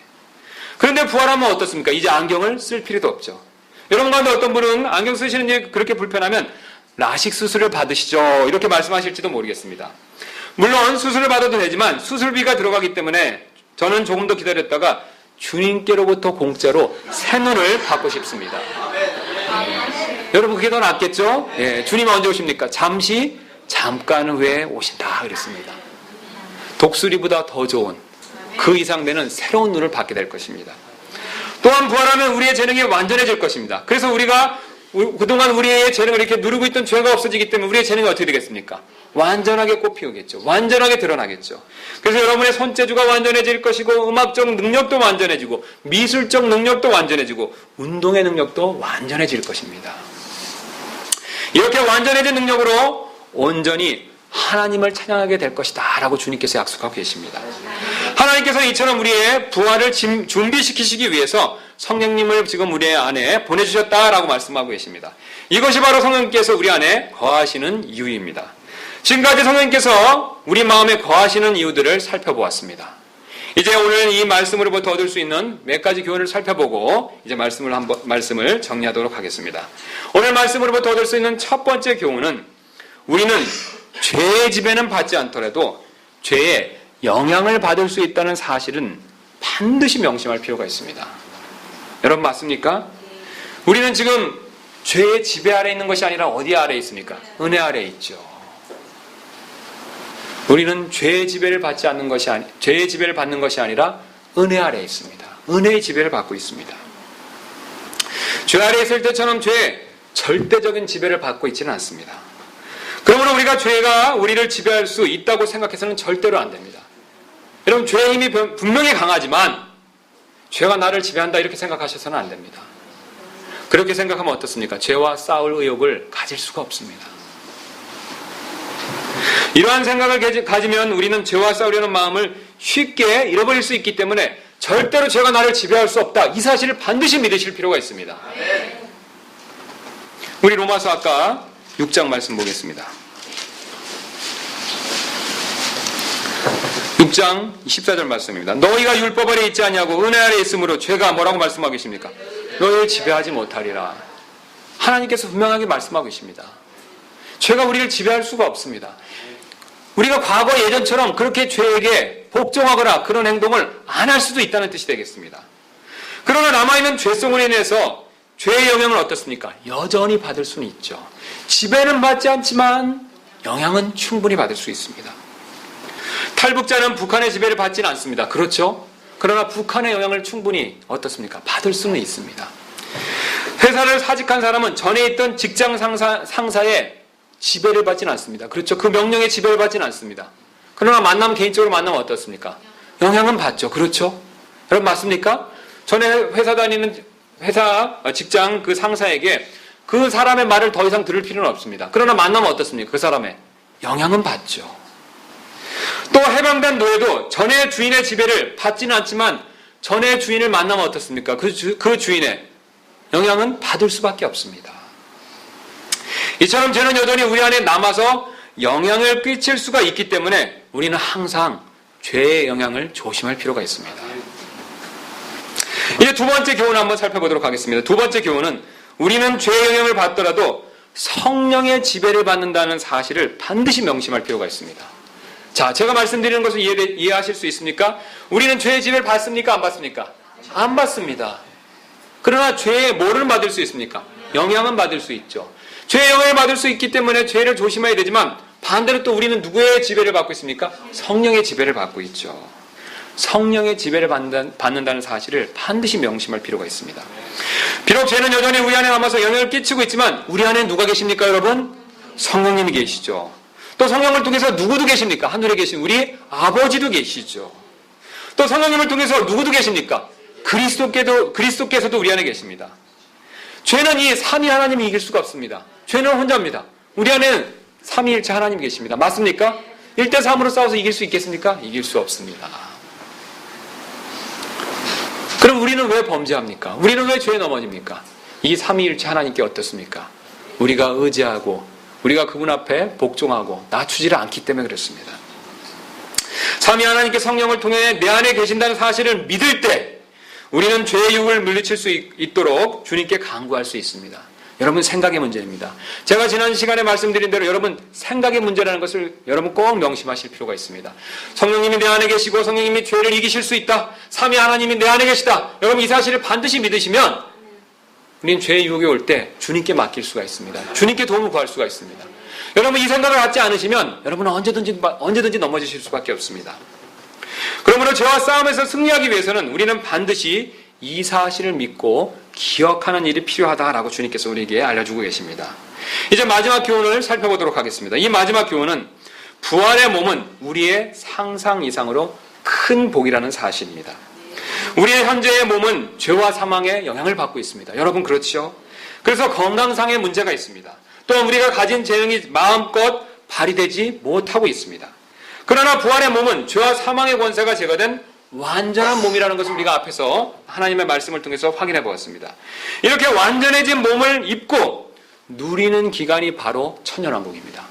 그런데 부활하면 어떻습니까? 이제 안경을 쓸 필요도 없죠. 여러분 가운데 어떤 분은 안경 쓰시는 일이 그렇게 불편하면 라식 수술을 받으시죠, 이렇게 말씀하실지도 모르겠습니다. 물론 수술을 받아도 되지만 수술비가 들어가기 때문에 저는 조금 더 기다렸다가 주님께로부터 공짜로 새 눈을 받고 싶습니다. 여러분 그게 더 낫겠죠? 예, 주님 언제 오십니까? 잠깐 후에 오신다 그랬습니다. 독수리보다 더 좋은 그 이상 되는 새로운 눈을 받게 될 것입니다. 또한 부활하면 우리의 재능이 완전해질 것입니다. 그래서 우리가 그동안 우리의 재능을 이렇게 누르고 있던 죄가 없어지기 때문에 우리의 재능이 어떻게 되겠습니까? 완전하게 꽃피우겠죠. 완전하게 드러나겠죠. 그래서 여러분의 손재주가 완전해질 것이고, 음악적 능력도 완전해지고, 미술적 능력도 완전해지고, 운동의 능력도 완전해질 것입니다. 이렇게 완전해진 능력으로 온전히 하나님을 찬양하게 될 것이다 라고 주님께서 약속하고 계십니다. 하나님께서 이처럼 우리의 부활을 준비시키시기 위해서 성령님을 지금 우리 안에 보내주셨다라고 말씀하고 계십니다. 이것이 바로 성령님께서 우리 안에 거하시는 이유입니다. 지금까지 성령님께서 우리 마음에 거하시는 이유들을 살펴보았습니다. 이제 오늘 이 말씀으로부터 얻을 수 있는 몇 가지 교훈을 살펴보고 이제 말씀을 정리하도록 하겠습니다. 오늘 말씀으로부터 얻을 수 있는 첫 번째 교훈은, 우리는 죄의 지배는 받지 않더라도 죄의 영향을 받을 수 있다는 사실은 반드시 명심할 필요가 있습니다. 여러분 맞습니까? 우리는 지금 죄의 지배 아래 있는 것이 아니라 어디 아래 있습니까? 은혜 아래 있죠. 우리는 죄의 지배를 받는 것이 아니라 은혜 아래 있습니다. 은혜의 지배를 받고 있습니다. 죄 아래 있을 때처럼 죄의 절대적인 지배를 받고 있지는 않습니다. 그러므로 우리가 죄가 우리를 지배할 수 있다고 생각해서는 절대로 안 됩니다. 여러분 죄의 힘이 분명히 강하지만 죄가 나를 지배한다 이렇게 생각하셔서는 안 됩니다. 그렇게 생각하면 어떻습니까? 죄와 싸울 의욕을 가질 수가 없습니다. 이러한 생각을 가지면 우리는 죄와 싸우려는 마음을 쉽게 잃어버릴 수 있기 때문에 절대로 죄가 나를 지배할 수 없다, 이 사실을 반드시 믿으실 필요가 있습니다. 우리 로마서 아까 6장 말씀 보겠습니다. 6장 14절 말씀입니다. 너희가 율법 아래 있지 않냐고 은혜 아래 있으므로 죄가 뭐라고 말씀하고 계십니까? 너희를 지배하지 못하리라. 하나님께서 분명하게 말씀하고 계십니다. 죄가 우리를 지배할 수가 없습니다. 우리가 과거 예전처럼 그렇게 죄에게 복종하거나 그런 행동을 안 할 수도 있다는 뜻이 되겠습니다. 그러나 남아있는 죄성으로 인해서 죄의 영향을 어떻습니까? 여전히 받을 수는 있죠. 지배는 받지 않지만 영향은 충분히 받을 수 있습니다. 탈북자는 북한의 지배를 받지는 않습니다. 그렇죠? 그러나 북한의 영향을 충분히 어떻습니까? 받을 수는 있습니다. 회사를 사직한 사람은 전에 있던 직장 상사의 지배를 받지는 않습니다. 그렇죠? 그 명령에 지배를 받지는 않습니다. 그러나 개인적으로 만나면 어떻습니까? 영향은 받죠. 그렇죠? 여러분 맞습니까? 전에 직장 그 상사에게 그 사람의 말을 더 이상 들을 필요는 없습니다. 그러나 만나면 어떻습니까? 그 사람의 영향은 받죠. 또 해방된 노예도 전에 주인의 지배를 받지는 않지만 전에 주인을 만나면 어떻습니까? 그 주인의 영향은 받을 수밖에 없습니다. 이처럼 죄는 여전히 우리 안에 남아서 영향을 끼칠 수가 있기 때문에 우리는 항상 죄의 영향을 조심할 필요가 있습니다. 이제 두 번째 교훈을 한번 살펴보도록 하겠습니다. 두 번째 교훈은, 우리는 죄의 영향을 받더라도 성령의 지배를 받는다는 사실을 반드시 명심할 필요가 있습니다. 자, 제가 말씀드리는 것을 이해하실 수 있습니까? 우리는 죄의 지배를 받습니까? 안 받습니까? 안 받습니다. 그러나 죄의 뭐를 받을 수 있습니까? 영향은 받을 수 있죠. 죄의 영향을 받을 수 있기 때문에 죄를 조심해야 되지만 반대로 또 우리는 누구의 지배를 받고 있습니까? 성령의 지배를 받고 있죠. 성령의 지배를 받는다는 사실을 반드시 명심할 필요가 있습니다. 비록 죄는 여전히 우리 안에 남아서 영향을 끼치고 있지만 우리 안에 누가 계십니까, 여러분? 성령님이 계시죠. 또 성령을 통해서 누구도 계십니까? 하늘에 계신 우리 아버지도 계시죠. 또 성령님을 통해서 누구도 계십니까? 그리스도께서도 우리 안에 계십니다. 죄는 이 삼위 하나님이 이길 수가 없습니다. 죄는 혼자입니다. 우리 안에는 삼위일체 하나님이 계십니다. 맞습니까? 1대3으로 싸워서 이길 수 있겠습니까? 이길 수 없습니다. 그럼 우리는 왜 범죄합니까? 우리는 왜 죄에 넘어집니까? 이 삼위일체 하나님께 어떻습니까? 우리가 의지하고 우리가 그분 앞에 복종하고 낮추지를 않기 때문에 그렇습니다. 삼위 하나님께 성령을 통해 내 안에 계신다는 사실을 믿을 때 우리는 죄의 유혹을 물리칠 수 있도록 주님께 간구할 수 있습니다. 여러분, 생각의 문제입니다. 제가 지난 시간에 말씀드린 대로 여러분, 생각의 문제라는 것을 여러분 꼭 명심하실 필요가 있습니다. 성령님이 내 안에 계시고 성령님이 죄를 이기실 수 있다. 삼위 하나님이 내 안에 계시다. 여러분, 이 사실을 반드시 믿으시면 우리는 죄의 유혹이 올 때 주님께 맡길 수가 있습니다. 주님께 도움을 구할 수가 있습니다. 여러분, 이 생각을 갖지 않으시면 여러분은 언제든지 넘어지실 수밖에 없습니다. 그러므로 죄와 싸움에서 승리하기 위해서는 우리는 반드시 이 사실을 믿고 기억하는 일이 필요하다라고 주님께서 우리에게 알려주고 계십니다. 이제 마지막 교훈을 살펴보도록 하겠습니다. 이 마지막 교훈은 부활의 몸은 우리의 상상 이상으로 큰 복이라는 사실입니다. 우리의 현재의 몸은 죄와 사망에 영향을 받고 있습니다. 여러분, 그렇죠? 그래서 건강상의 문제가 있습니다. 또한 우리가 가진 재능이 마음껏 발휘되지 못하고 있습니다. 그러나 부활의 몸은 죄와 사망의 권세가 제거된 완전한 몸이라는 것을 우리가 앞에서 하나님의 말씀을 통해서 확인해 보았습니다. 이렇게 완전해진 몸을 입고 누리는 기간이 바로 천년왕국입니다.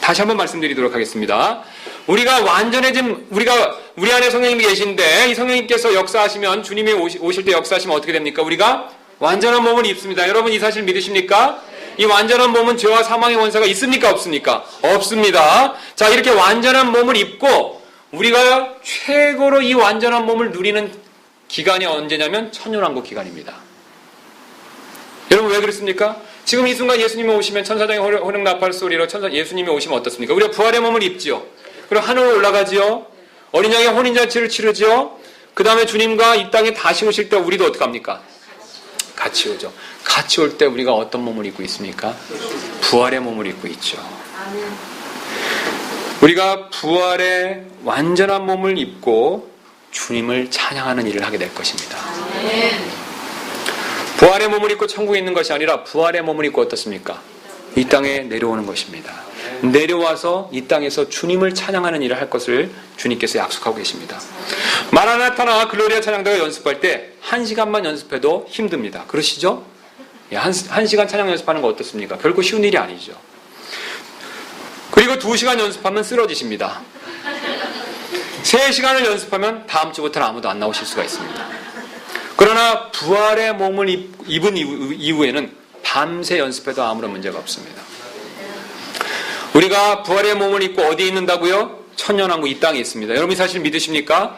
다시 한번 말씀드리도록 하겠습니다. 우리가 완전해진, 우리 안에 성령님이 계신데 이 성령님께서 역사하시면, 주님이 오실 때 역사하시면 어떻게 됩니까? 우리가 완전한 몸을 입습니다. 여러분, 이 사실 믿으십니까? 이 완전한 몸은 죄와 사망의 권세가 있습니까? 없습니까? 없습니다. 자, 이렇게 완전한 몸을 입고 우리가 최고로 이 완전한 몸을 누리는 기간이 언제냐면 천년왕국 기간입니다. 여러분, 왜 그렇습니까? 지금 이 순간 예수님이 오시면 천사장의 호령나팔 소리로 예수님이 오시면 어떻습니까? 우리가 부활의 몸을 입지요. 그리고 하늘로 올라가지요. 어린 양의 혼인잔치를 치르지요. 그 다음에 주님과 이 땅에 다시 오실 때 우리도 어떡합니까? 같이 오죠. 같이 올 때 우리가 어떤 몸을 입고 있습니까? 부활의 몸을 입고 있죠. 우리가 부활의 완전한 몸을 입고 주님을 찬양하는 일을 하게 될 것입니다. 부활의 몸을 입고 천국에 있는 것이 아니라 부활의 몸을 입고 어떻습니까? 이 땅에 내려오는 것입니다. 내려와서 이 땅에서 주님을 찬양하는 일을 할 것을 주님께서 약속하고 계십니다. 마라나타나 글로리아 찬양대가 연습할 때 1시간만 연습해도 힘듭니다. 그러시죠? 예, 1시간 찬양 연습하는 거 어떻습니까? 결코 쉬운 일이 아니죠. 그리고 2시간 연습하면 쓰러지십니다. 3시간을 연습하면 다음 주부터는 아무도 안 나오실 수가 있습니다. 그러나 부활의 몸을 입은 이후에는 밤새 연습해도 아무런 문제가 없습니다. 우리가 부활의 몸을 입고 어디에 있는다고요? 천년왕국 이 땅에 있습니다. 여러분이 사실 믿으십니까?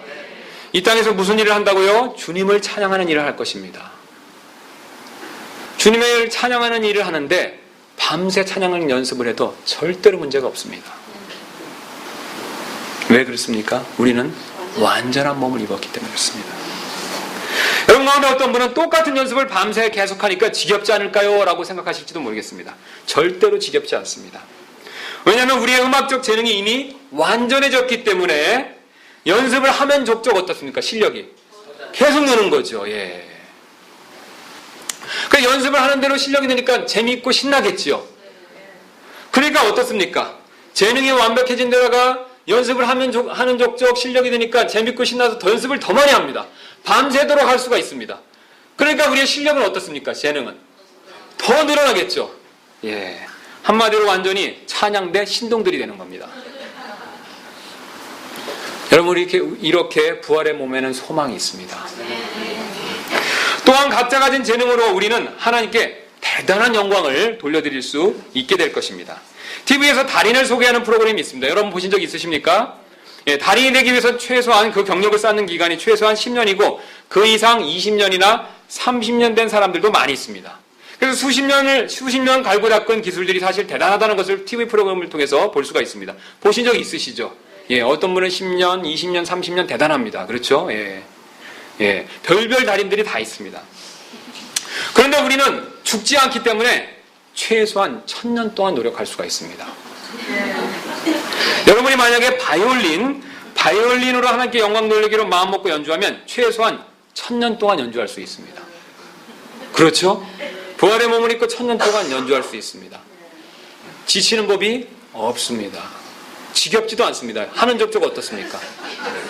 이 땅에서 무슨 일을 한다고요? 주님을 찬양하는 일을 할 것입니다. 주님을 찬양하는 일을 하는데 밤새 찬양하는 연습을 해도 절대로 문제가 없습니다. 왜 그렇습니까? 우리는 완전한 몸을 입었기 때문에 그렇습니다. 여러분 가운데 어떤 분은 똑같은 연습을 밤새 계속하니까 지겹지 않을까요? 라고 생각하실지도 모르겠습니다. 절대로 지겹지 않습니다. 왜냐하면 우리의 음악적 재능이 이미 완전해졌기 때문에 연습을 하면 족족 어떻습니까? 실력이 계속 느는 거죠. 예. 그 연습을 하는 대로 실력이 느니까 재미있고 신나겠지요. 그러니까 어떻습니까? 재능이 완벽해진 데다가 연습을 하는 족족 실력이 되니까 재밌고 신나서 더 연습을 더 많이 합니다. 밤새도록 할 수가 있습니다. 그러니까 우리의 실력은 어떻습니까? 재능은 더 늘어나겠죠. 예. 한마디로 완전히 찬양대 신동들이 되는 겁니다. 여러분, 이렇게 부활의 몸에는 소망이 있습니다. 또한 각자 가진 재능으로 우리는 하나님께 대단한 영광을 돌려드릴 수 있게 될 것입니다. TV에서 달인을 소개하는 프로그램이 있습니다. 여러분 보신 적 있으십니까? 예, 달인이 되기 위해서 최소한 그 경력을 쌓는 기간이 최소한 10년이고 그 이상 20년이나 30년 된 사람들도 많이 있습니다. 그래서 수십 년 갈고 닦은 기술들이 사실 대단하다는 것을 TV 프로그램을 통해서 볼 수가 있습니다. 보신 적 있으시죠? 예, 어떤 분은 10년, 20년, 30년 대단합니다. 그렇죠? 예, 별별 달인들이 다 있습니다. 그런데 우리는 죽지 않기 때문에 최소한 1000년 동안 노력할 수가 있습니다. 여러분이 만약에 바이올린으로 하나님께 영광 돌리기로 마음먹고 연주하면 최소한 1000년 동안 연주할 수 있습니다. 그렇죠? 부활의 몸을 입고 1000년 동안 연주할 수 있습니다. 지치는 법이 없습니다. 지겹지도 않습니다. 하는 족족 어떻습니까?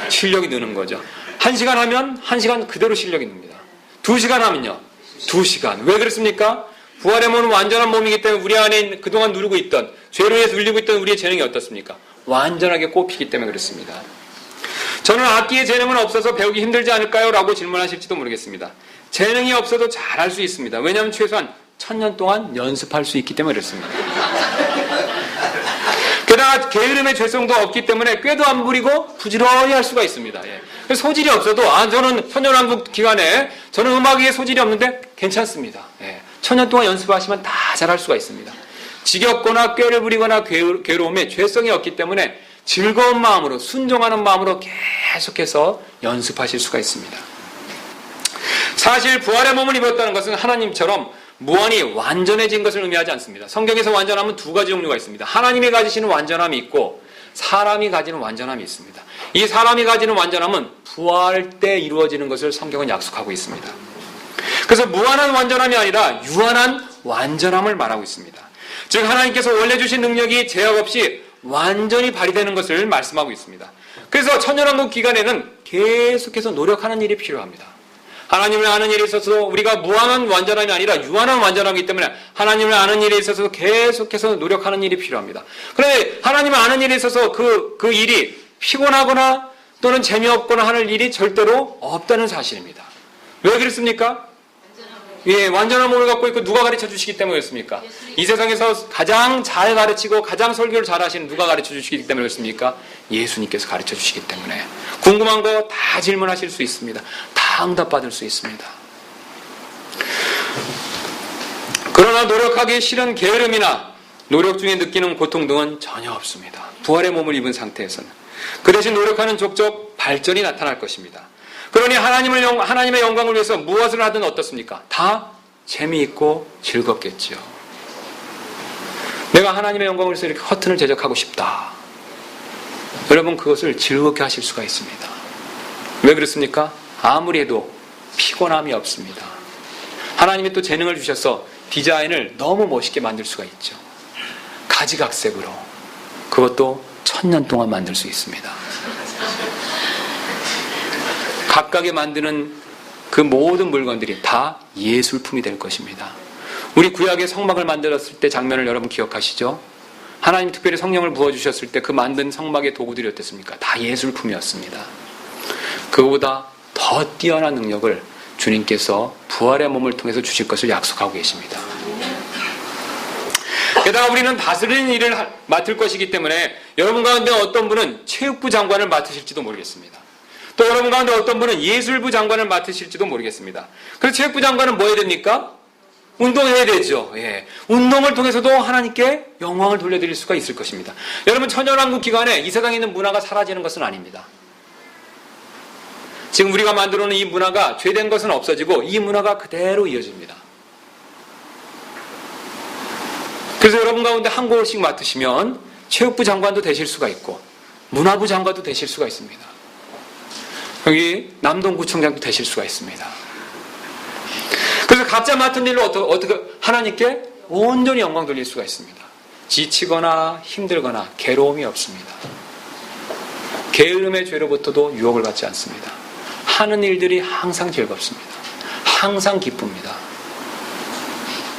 실력이 느는 거죠. 1시간 하면 1시간 그대로 실력이 늡니다. 2시간 하면요 2시간. 왜 그렇습니까? 부활의 몸은 완전한 몸이기 때문에 우리 안에 그동안 누르고 있던, 죄로 인해서 눌리고 있던 우리의 재능이 어떻습니까? 완전하게 꼽히기 때문에 그렇습니다. 저는 악기의 재능은 없어서 배우기 힘들지 않을까요? 라고 질문하실지도 모르겠습니다. 재능이 없어도 잘할 수 있습니다. 왜냐하면 최소한 1000년 동안 연습할 수 있기 때문에 그렇습니다. 게다가 게으름의 죄성도 없기 때문에 꾀도 안 부리고 부지런히 할 수가 있습니다. 그래서 소질이 없어도 저는 천년왕국 기간에 저는 음악에 소질이 없는데 괜찮습니다. 1000년 동안 연습하시면 다 잘할 수가 있습니다. 지겹거나 꾀를 부리거나 괴로움에 죄성이 없기 때문에 즐거운 마음으로, 순종하는 마음으로 계속해서 연습하실 수가 있습니다. 사실 부활의 몸을 입었다는 것은 하나님처럼 무한히 완전해진 것을 의미하지 않습니다. 성경에서 완전함은 2가지 종류가 있습니다. 하나님이 가지시는 완전함이 있고 사람이 가지는 완전함이 있습니다. 이 사람이 가지는 완전함은 부활 때 이루어지는 것을 성경은 약속하고 있습니다. 그래서 무한한 완전함이 아니라 유한한 완전함을 말하고 있습니다. 즉 하나님께서 원래 주신 능력이 제약 없이 완전히 발휘되는 것을 말씀하고 있습니다. 그래서 천년왕국 기간에는 계속해서 노력하는 일이 필요합니다. 하나님을 아는 일에 있어서 우리가 무한한 완전함이 아니라 유한한 완전함이기 때문에 하나님을 아는 일에 있어서 계속해서 노력하는 일이 필요합니다. 그런데 하나님을 아는 일에 있어서 그 일이 피곤하거나 또는 재미없거나 하는 일이 절대로 없다는 사실입니다. 왜 그렇습니까? 완전한 몸을 갖고 있고 누가 가르쳐 주시기 때문에 그렇습니까? 이 세상에서 가장 잘 가르치고 가장 설교를 잘 하시는 누가 가르쳐 주시기 때문에 그렇습니까? 예수님께서 가르쳐 주시기 때문에. 궁금한 거 다 질문하실 수 있습니다. 다 응답받을 수 있습니다. 그러나 노력하기 싫은 게으름이나 노력 중에 느끼는 고통 등은 전혀 없습니다. 부활의 몸을 입은 상태에서는. 그 대신 노력하는 족족 발전이 나타날 것입니다. 그러니 하나님의 영광을 위해서 무엇을 하든 어떻습니까? 다 재미있고 즐겁겠죠. 내가 하나님의 영광을 위해서 이렇게 커튼을 제작하고 싶다. 여러분 그것을 즐겁게 하실 수가 있습니다. 왜 그렇습니까? 아무리 해도 피곤함이 없습니다. 하나님이 또 재능을 주셔서 디자인을 너무 멋있게 만들 수가 있죠. 가지각색으로. 그것도 1000년 동안 만들 수 있습니다. 각각의 만드는 그 모든 물건들이 다 예술품이 될 것입니다. 우리 구약의 성막을 만들었을 때 장면을 여러분 기억하시죠? 하나님 특별히 성령을 부어주셨을 때 그 만든 성막의 도구들이 어땠습니까? 다 예술품이었습니다. 그거보다 더 뛰어난 능력을 주님께서 부활의 몸을 통해서 주실 것을 약속하고 계십니다. 게다가 우리는 다스리는 일을 맡을 것이기 때문에 여러분 가운데 어떤 분은 체육부 장관을 맡으실지도 모르겠습니다. 또 여러분 가운데 어떤 분은 예술부 장관을 맡으실지도 모르겠습니다. 그래서 체육부 장관은 뭐 해야 됩니까? 운동해야 되죠. 운동을 통해서도 하나님께 영광을 돌려드릴 수가 있을 것입니다. 여러분 천년왕국 기간에 이 세상에 있는 문화가 사라지는 것은 아닙니다. 지금 우리가 만들어 놓은 이 문화가 죄된 것은 없어지고 이 문화가 그대로 이어집니다. 그래서 여러분 가운데 한 곳씩 맡으시면 체육부 장관도 되실 수가 있고 문화부 장관도 되실 수가 있습니다. 여기 남동구청장도 되실 수가 있습니다. 그래서 각자 맡은 일로 어떻게 하나님께 온전히 영광 돌릴 수가 있습니다. 지치거나 힘들거나 괴로움이 없습니다. 게으름의 죄로부터도 유혹을 받지 않습니다. 하는 일들이 항상 즐겁습니다. 항상 기쁩니다.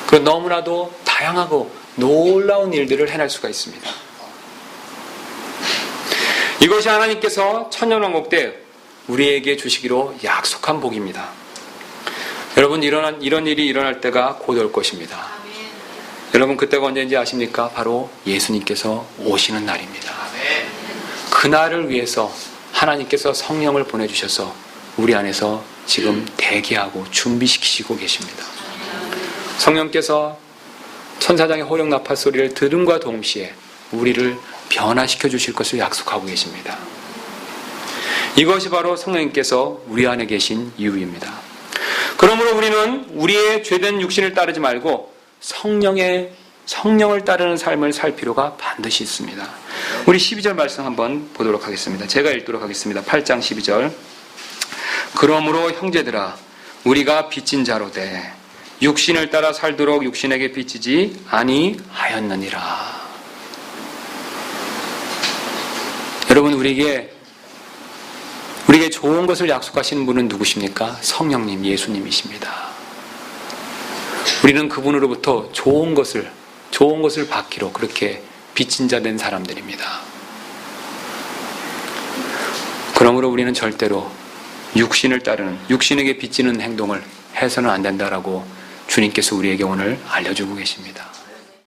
그 너무나도 다양하고 놀라운 일들을 해낼 수가 있습니다. 이것이 하나님께서 천년왕국 때 우리에게 주시기로 약속한 복입니다. 여러분 이런 일이 일어날 때가 곧 올 것입니다. 아멘. 여러분 그때가 언제인지 아십니까? 바로 예수님께서 오시는 날입니다. 아멘. 그날을 위해서 하나님께서 성령을 보내주셔서 우리 안에서 지금 대기하고 준비시키시고 계십니다. 성령께서 천사장의 호령 나팔 소리를 들음과 동시에 우리를 변화시켜 주실 것을 약속하고 계십니다. 이것이 바로 성령님께서 우리 안에 계신 이유입니다. 그러므로 우리는 우리의 죄된 육신을 따르지 말고 성령을 따르는 삶을 살 필요가 반드시 있습니다. 우리 12절 말씀 한번 보도록 하겠습니다. 제가 읽도록 하겠습니다. 8장 12절. 그러므로 형제들아 우리가 빚진 자로 돼 육신을 따라 살도록 육신에게 빚지지 아니하였느니라. 여러분, 우리에게 좋은 것을 약속하시는 분은 누구십니까? 성령님, 예수님이십니다. 우리는 그분으로부터 좋은 것을 받기로 그렇게 빚진 자 된 사람들입니다. 그러므로 우리는 절대로 육신을 따르는, 육신에게 빚지는 행동을 해서는 안 된다라고 주님께서 우리에게 오늘 알려주고 계십니다.